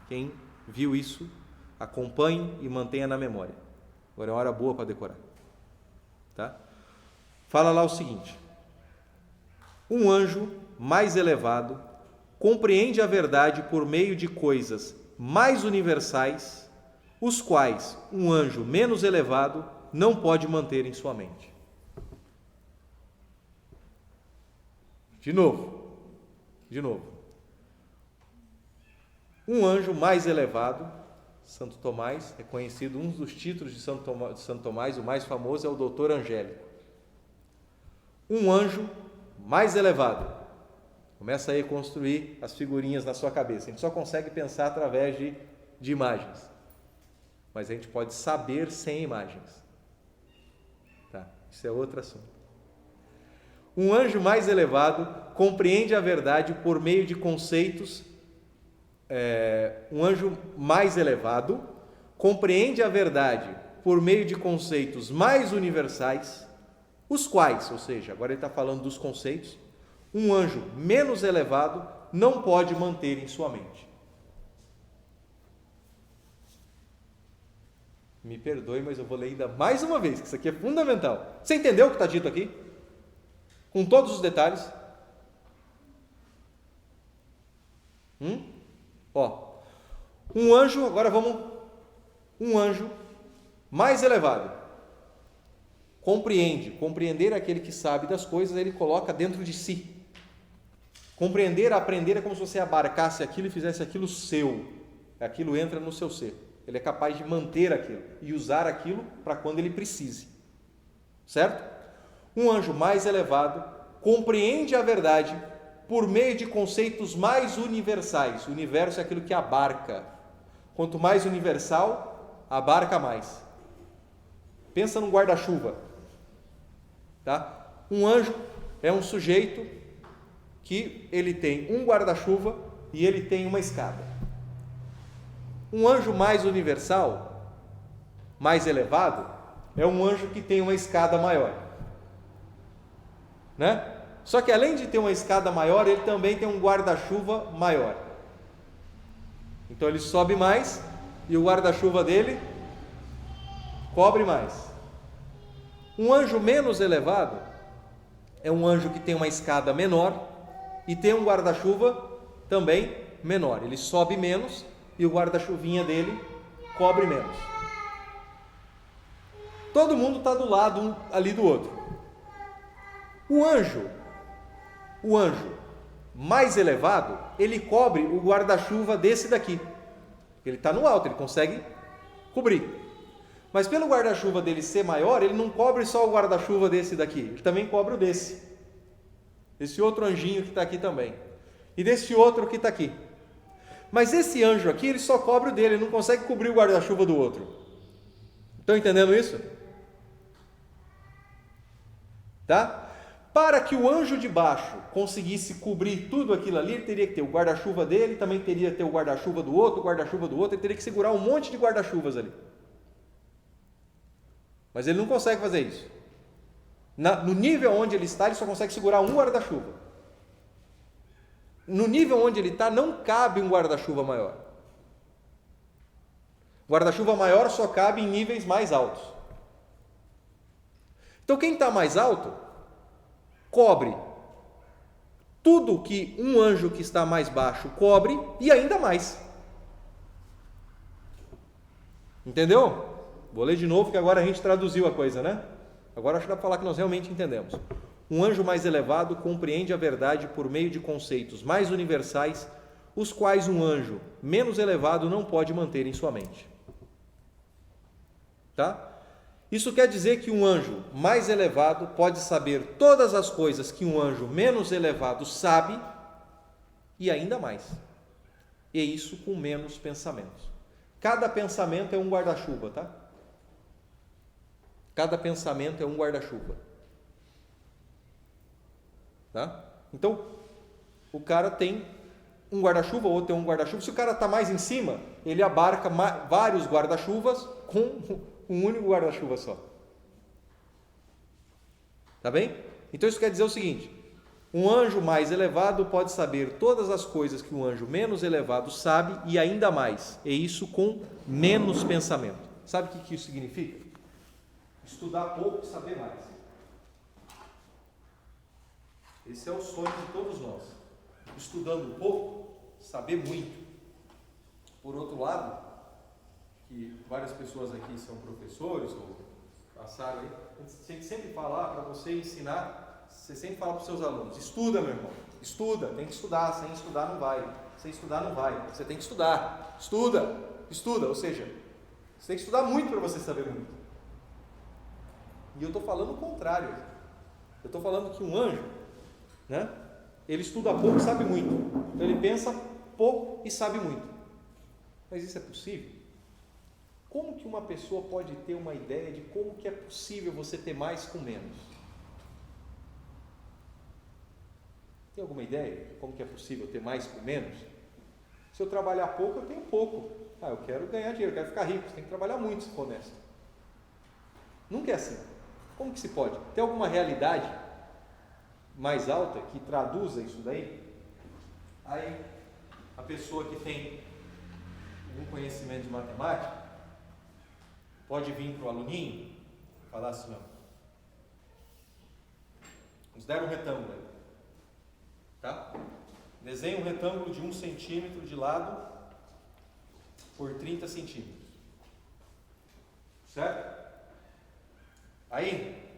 Quem viu isso, acompanhe e mantenha na memória. Agora é uma hora boa para decorar. Tá? Fala lá o seguinte, um anjo mais elevado compreende a verdade por meio de coisas mais universais, os quais um anjo menos elevado não pode manter em sua mente. De novo. Um anjo mais elevado, Santo Tomás, é conhecido, um dos títulos de Santo Tomás, o mais famoso é o Doutor Angélico. Um anjo mais elevado. Começa aí a construir as figurinhas na sua cabeça. A gente só consegue pensar através de imagens. Mas a gente pode saber sem imagens. Tá? Isso é outro assunto. Um anjo mais elevado compreende a verdade por meio de conceitos. Um anjo mais elevado compreende a verdade por meio de conceitos mais universais, os quais, ou seja, agora ele está falando dos conceitos, um anjo menos elevado não pode manter em sua mente. Me perdoe, mas eu vou ler ainda mais uma vez, que isso aqui é fundamental. Você entendeu o que está dito aqui? Com todos os detalhes? Um anjo, um anjo mais elevado, compreender aquele que sabe das coisas, ele coloca dentro de si. Compreender, aprender é como se você abarcasse aquilo e fizesse aquilo seu, aquilo entra no seu ser. Ele é capaz de manter aquilo e usar aquilo para quando ele precise. Certo? Um anjo mais elevado compreende a verdade por meio de conceitos mais universais. O universo é aquilo que abarca. Quanto mais universal, abarca mais. Pensa num guarda-chuva. Tá? Um anjo é um sujeito que ele tem um guarda-chuva e ele tem uma escada. Um anjo mais universal, mais elevado, é um anjo que tem uma escada maior. Né? Só que além de ter uma escada maior, ele também tem um guarda-chuva maior. Então ele sobe mais e o guarda-chuva dele cobre mais. Um anjo menos elevado é um anjo que tem uma escada menor e tem um guarda-chuva também menor. Ele sobe menos e o guarda-chuvinha dele cobre menos. Todo mundo está do lado um ali do outro. O anjo mais elevado, ele cobre o guarda-chuva desse daqui. Ele está no alto, ele consegue cobrir. Mas pelo guarda-chuva dele ser maior, ele não cobre só o guarda-chuva desse daqui, ele também cobre o desse. Esse outro anjinho que está aqui também. E desse outro que está aqui. Mas esse anjo aqui, ele só cobre o dele, ele não consegue cobrir o guarda-chuva do outro. Estão entendendo isso? Tá? Para que o anjo de baixo conseguisse cobrir tudo aquilo ali, ele teria que ter o guarda-chuva dele, também teria que ter o guarda-chuva do outro, ele teria que segurar um monte de guarda-chuvas ali. Mas ele não consegue fazer isso. No nível onde ele está, ele só consegue segurar um guarda-chuva. No nível onde ele está, não cabe um guarda-chuva maior. O guarda-chuva maior só cabe em níveis mais altos. Então quem está mais alto, cobre tudo que um anjo que está mais baixo cobre e ainda mais. Entendeu? Vou ler de novo que agora a gente traduziu a coisa, né? Agora acho que dá para falar que nós realmente entendemos. Um anjo mais elevado compreende a verdade por meio de conceitos mais universais, os quais um anjo menos elevado não pode manter em sua mente. Tá? Isso quer dizer que um anjo mais elevado pode saber todas as coisas que um anjo menos elevado sabe e ainda mais. E isso com menos pensamentos. Cada pensamento é um guarda-chuva, tá? Cada pensamento é um guarda-chuva. Tá? Então, o cara tem um guarda-chuva, ou tem um guarda-chuva. Se o cara está mais em cima, ele abarca vários guarda-chuvas com um único guarda-chuva só. Tá bem? Então isso quer dizer o seguinte: um anjo mais elevado pode saber todas as coisas que um anjo menos elevado sabe e ainda mais. E isso com menos pensamento. Sabe o que isso significa? Estudar pouco e saber mais. Esse é o sonho de todos nós. Estudando pouco, saber muito. Por outro lado, que várias pessoas aqui são professores ou passaram aí, a gente tem que sempre falar para você ensinar, você sempre fala para os seus alunos: estuda, meu irmão, estuda, tem que estudar, sem estudar não vai, sem estudar não vai, você tem que estudar, estuda, ou seja, você tem que estudar muito para você saber muito. E eu estou falando o contrário, eu estou falando que um anjo, né, ele estuda pouco e sabe muito, então ele pensa pouco e sabe muito. Mas isso é possível? Como que uma pessoa pode ter uma ideia de como que é possível você ter mais com menos? Tem alguma ideia de como que é possível ter mais com menos? Se eu trabalhar pouco, eu tenho pouco. Eu quero ganhar dinheiro, eu quero ficar rico. Você tem que trabalhar muito, se for honesto. Nunca é assim. Como que se pode? Tem alguma realidade mais alta que traduza isso daí? Aí, a pessoa que tem algum conhecimento de matemática pode vir para o aluninho e falar assim: ó, nos deram um retângulo aí, tá? Desenhe um retângulo de 1 centímetro de lado por 30 centímetros, certo? Aí,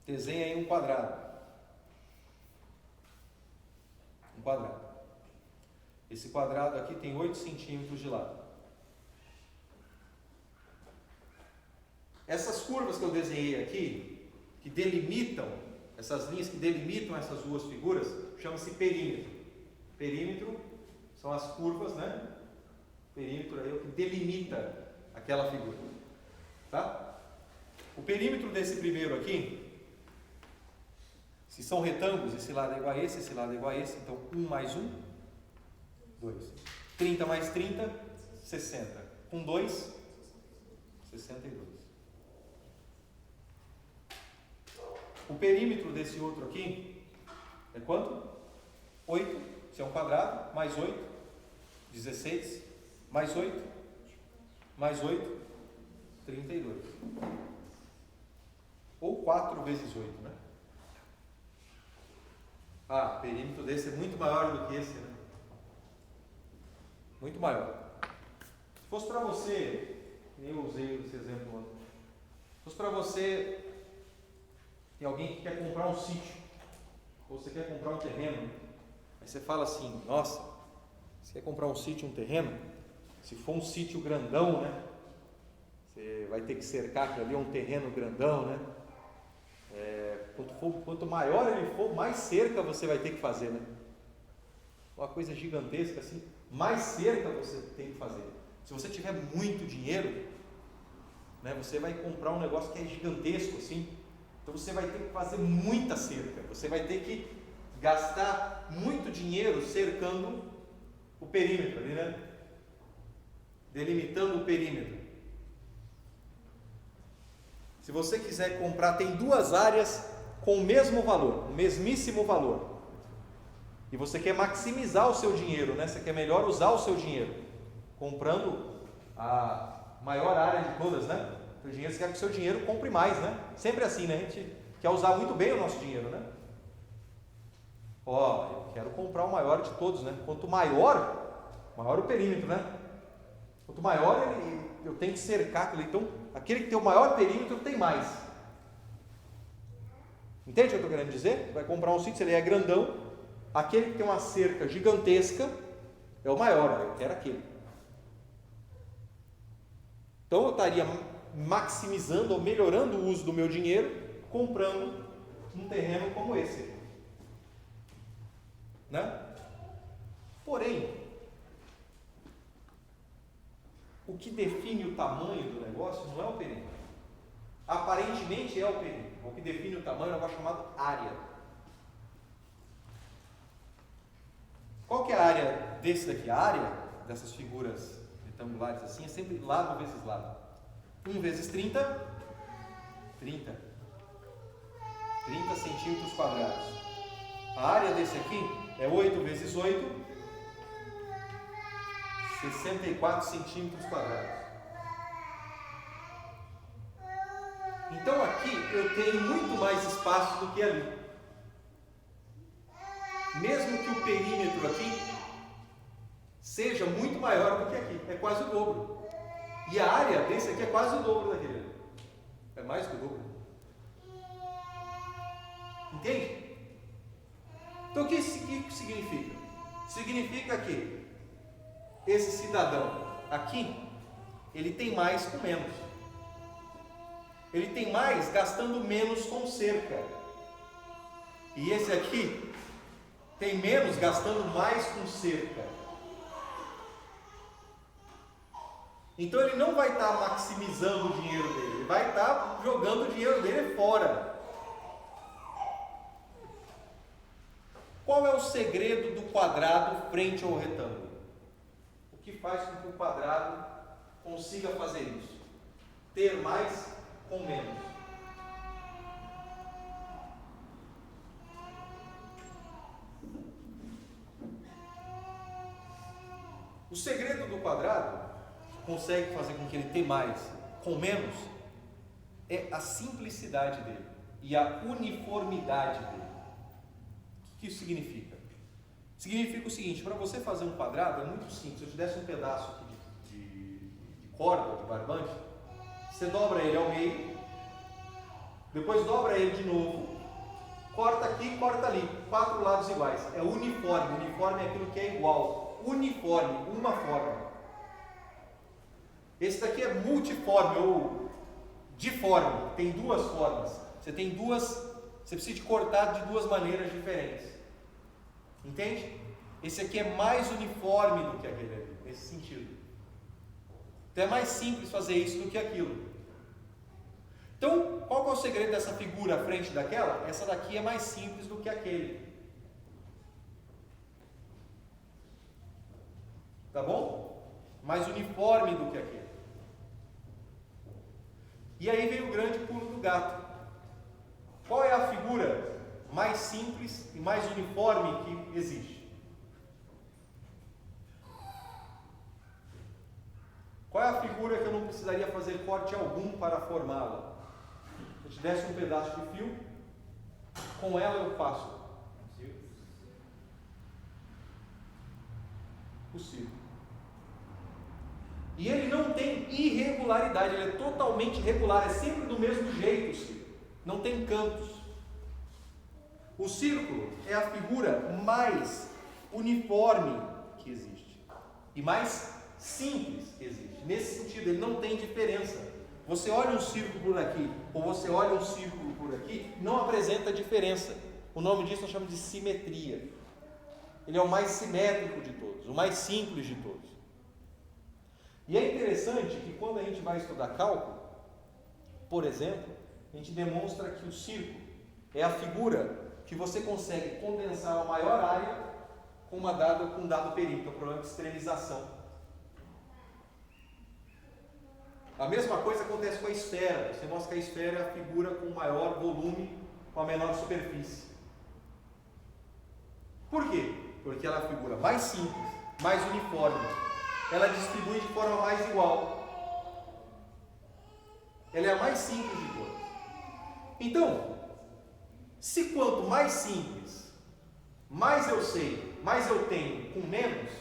desenha aí um quadrado. Esse quadrado aqui tem 8 centímetros de lado. Essas curvas que eu desenhei aqui, que delimitam essas linhas que delimitam essas duas figuras, chama-se perímetro. Perímetro são as curvas, né? Perímetro é o que delimita aquela figura. Tá? O perímetro desse primeiro aqui, se são retângulos, esse lado é igual a esse lado é igual a esse, então 1 mais 1, 2. 30 mais 30, 60. Com 2, 62. O perímetro desse outro aqui é quanto? 8, se é um quadrado, mais 8, 16, mais 8, mais 8, 32. Ou 4 vezes 8, né? Ah, o perímetro desse é muito maior do que esse, né? Muito maior. Se fosse para você, eu usei esse exemplo antes. Se fosse para você, tem alguém que quer comprar um sítio, ou você quer comprar um terreno, aí você fala assim, nossa, você quer comprar um sítio, um terreno? Se for um sítio grandão, né? Você vai ter que cercar aquilo ali, é um terreno grandão, né? Quanto maior ele for, mais cerca você vai ter que fazer, né? Uma coisa gigantesca assim, mais cerca você tem que fazer. Se você tiver muito dinheiro, né, você vai comprar um negócio que é gigantesco assim, então você vai ter que fazer muita cerca, você vai ter que gastar muito dinheiro cercando o perímetro ali, né? Delimitando o perímetro. Se você quiser comprar, tem duas áreas com o mesmo valor, o mesmíssimo valor, e você quer maximizar o seu dinheiro, né? Você quer melhor usar o seu dinheiro, comprando a maior área de todas, né? O dinheiro, você quer que o seu dinheiro compre mais, né? Sempre assim, né? A gente quer usar muito bem o nosso dinheiro, né? Eu quero comprar o maior de todos, né? Quanto maior o perímetro, né? Quanto maior eu tenho que cercar aquilo. Então, aquele que tem o maior perímetro tem mais. Entende o que eu estou querendo dizer? Você vai comprar um sítio, se ele é grandão, aquele que tem uma cerca gigantesca é o maior, eu quero aquele. Então eu estaria maximizando ou melhorando o uso do meu dinheiro comprando um terreno como esse, né? Porém, o que define o tamanho do negócio não é o perímetro. Aparentemente é o perímetro. O que define o tamanho é um negócio chamado área. Qual que é a área desse daqui? A área dessas figuras retangulares assim é sempre lado vezes lado. 1 vezes 30, 30 centímetros quadrados. A área desse aqui é 8 vezes 8, 64 centímetros quadrados. Então aqui eu tenho muito mais espaço do que ali. Mesmo que o perímetro aqui seja muito maior do que aqui, é quase o dobro. E a área desse aqui é quase o dobro daquele ali. É mais que o dobro. Entende? Então o que isso significa? Significa que esse cidadão aqui, ele tem mais com menos. Ele tem mais gastando menos com cerca. E esse aqui tem menos gastando mais com cerca. Então ele não vai estar maximizando o dinheiro dele, ele vai estar jogando o dinheiro dele fora. Qual é o segredo do quadrado frente ao retângulo? O que faz com que o quadrado consiga fazer isso? Ter mais com menos. O segredo do quadrado que consegue fazer com que ele tenha mais com menos é a simplicidade dele e a uniformidade dele. O que isso significa? Significa o seguinte: para você fazer um quadrado é muito simples. Se eu te desse um pedaço aqui de corda, de barbante, você dobra ele ao meio, depois dobra ele de novo, corta aqui, corta ali, 4 lados iguais. É uniforme. Uniforme é aquilo que é igual. Uniforme, uma forma. Esse daqui é multiforme ou diforme, tem duas formas. Você Você precisa de cortar de duas maneiras diferentes. Entende? Esse aqui é mais uniforme do que aquele ali, nesse sentido. Então é mais simples fazer isso do que aquilo. Então, qual que é o segredo dessa figura à frente daquela? Essa daqui é mais simples do que aquele. Tá bom? Mais uniforme do que aquele. E aí vem o grande pulo do gato. Qual é a figura mais simples e mais uniforme que existe? Qual é a figura que eu não precisaria fazer corte algum para formá-la? Se eu te desse um pedaço de fio, com ela eu faço o círculo. E ele não tem irregularidade, ele é totalmente regular, é sempre do mesmo jeito o círculo, não tem cantos. O círculo é a figura mais uniforme que existe e mais simples que existe. Nesse sentido, ele não tem diferença. Você olha um círculo por aqui ou você olha um círculo por aqui, não apresenta diferença. O nome disso nós chamamos de simetria. Ele é o mais simétrico de todos, o mais simples de todos. E é interessante que quando a gente vai estudar cálculo, por exemplo, a gente demonstra que o círculo é a figura que você consegue condensar a maior área com um dado perímetro, o problema de extremização. A mesma coisa acontece com a esfera. Você mostra que a esfera é a figura com maior volume, com a menor superfície. Por quê? Porque ela é a figura mais simples, mais uniforme. Ela distribui de forma mais igual. Ela é a mais simples de todas. Então, se quanto mais simples, mais eu sei, mais eu tenho com menos,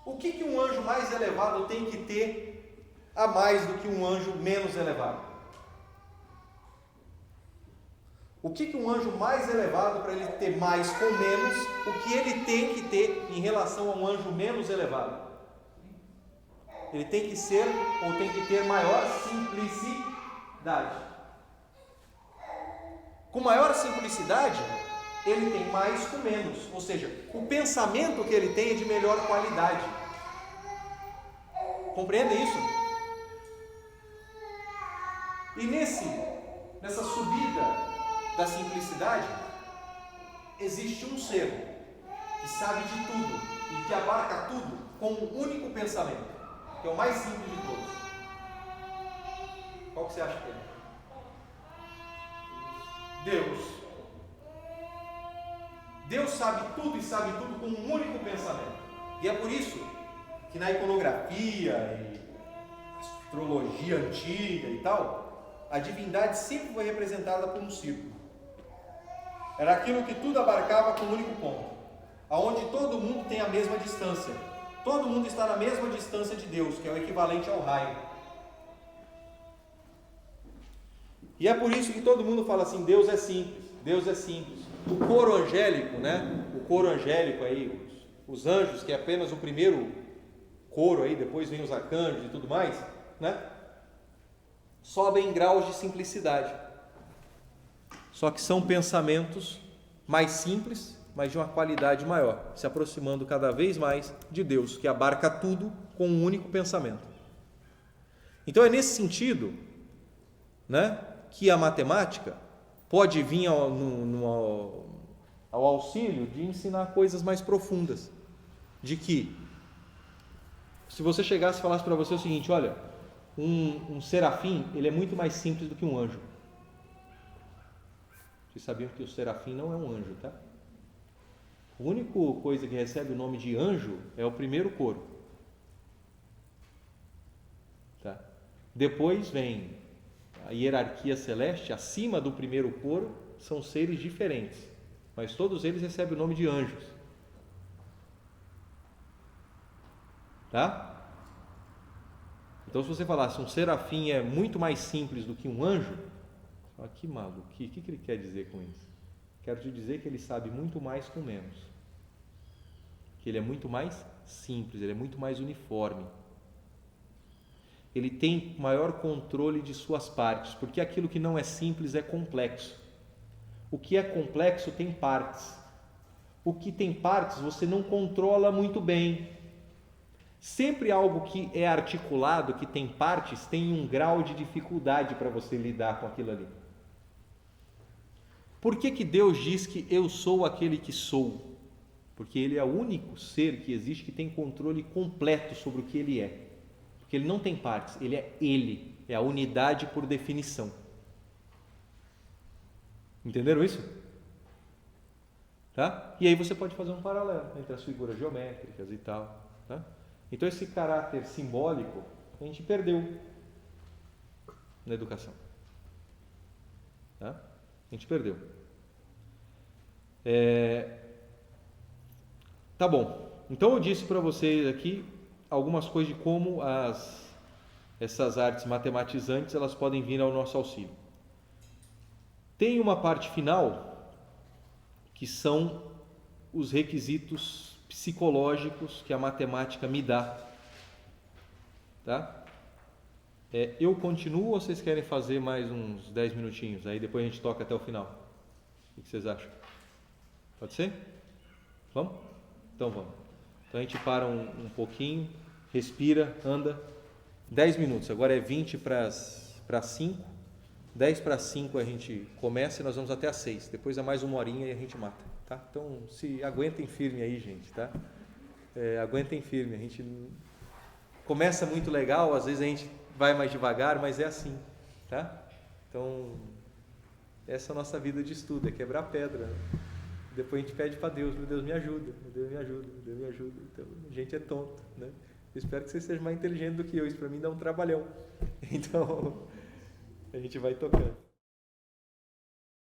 o que um anjo mais elevado tem que ter a mais do que um anjo menos elevado? O que um anjo mais elevado, para ele ter mais com menos, o que ele tem que ter em relação a um anjo menos elevado? Ele tem que ser ou tem que ter maior simplicidade. Com maior simplicidade, ele tem mais com menos, ou seja, o pensamento que ele tem é de melhor qualidade. Compreende isso? E nessa subida da simplicidade, existe um ser que sabe de tudo e que abarca tudo com um único pensamento, que é o mais simples de todos. Qual que você acha que é? Deus. Deus sabe tudo e sabe tudo com um único pensamento. E é por isso que na iconografia e astrologia antiga e tal, a divindade sempre foi representada por um círculo. Era aquilo que tudo abarcava com um único ponto, aonde todo mundo tem a mesma distância. Todo mundo está na mesma distância de Deus, que é o equivalente ao raio. E é por isso que todo mundo fala assim: Deus é simples, Deus é simples. O coro angélico, né? O coro angélico aí, os anjos, que é apenas o primeiro coro aí, depois vem os arcanjos e tudo mais, né? Sobem em graus de simplicidade. Só que são pensamentos mais simples, mas de uma qualidade maior, se aproximando cada vez mais de Deus, que abarca tudo com um único pensamento. Então é nesse sentido, né, que a matemática pode vir ao auxílio de ensinar coisas mais profundas, de que se você chegasse e falasse para você o seguinte: olha, um serafim, ele é muito mais simples do que um anjo. Vocês sabiam que o serafim não é um anjo, tá? A única coisa que recebe o nome de anjo é o primeiro coro, tá? Depois vem a hierarquia celeste. Acima do primeiro coro são seres diferentes, mas todos eles recebem o nome de anjos, tá? Então, se você falasse um serafim é muito mais simples do que um anjo, você fala: que maluco, o que ele quer dizer com isso? Quero te dizer que ele sabe muito mais com menos, que ele é muito mais simples, ele é muito mais uniforme. ele tem maior controle de suas partes, porque aquilo que não é simples é complexo. O que é complexo tem partes. O que tem partes você não controla muito bem. Sempre algo que é articulado, que tem partes, tem um grau de dificuldade para você lidar com aquilo ali. Por que que Deus diz que eu sou aquele que sou? Porque Ele é o único ser que existe que tem controle completo sobre o que Ele é. Porque Ele não tem partes, Ele, é a unidade por definição. Entenderam isso? Tá? E aí você pode fazer um paralelo entre as figuras geométricas e tal. Tá? Então esse caráter simbólico a gente perdeu na educação. Tá? A gente perdeu. Tá bom. Então eu disse para vocês aqui algumas coisas de como essas artes matematizantes elas podem vir ao nosso auxílio. Tem uma parte final que são os requisitos psicológicos que a matemática me dá. Tá? Eu continuo ou vocês querem fazer mais uns 10 minutinhos? Aí depois a gente toca até o final. O que vocês acham? Pode ser? Vamos? Então vamos. Então a gente para um pouquinho, respira, anda. 10 minutos, agora é 20 para as 5. 10 para as 5 a gente começa e nós vamos até às 6. Depois é mais uma horinha e a gente mata. Tá? Então se aguentem firme aí, gente. Tá? Aguentem firme. A gente começa muito legal, às vezes a gente vai mais devagar, mas é assim. Tá? Então essa é a nossa vida de estudo, é quebrar pedra. Né? Depois a gente pede para Deus, meu Deus me ajuda, meu Deus me ajuda, meu Deus me ajuda. Então a gente é tonto. Né? Eu espero que você seja mais inteligente do que eu, isso para mim dá um trabalhão. Então a gente vai tocando.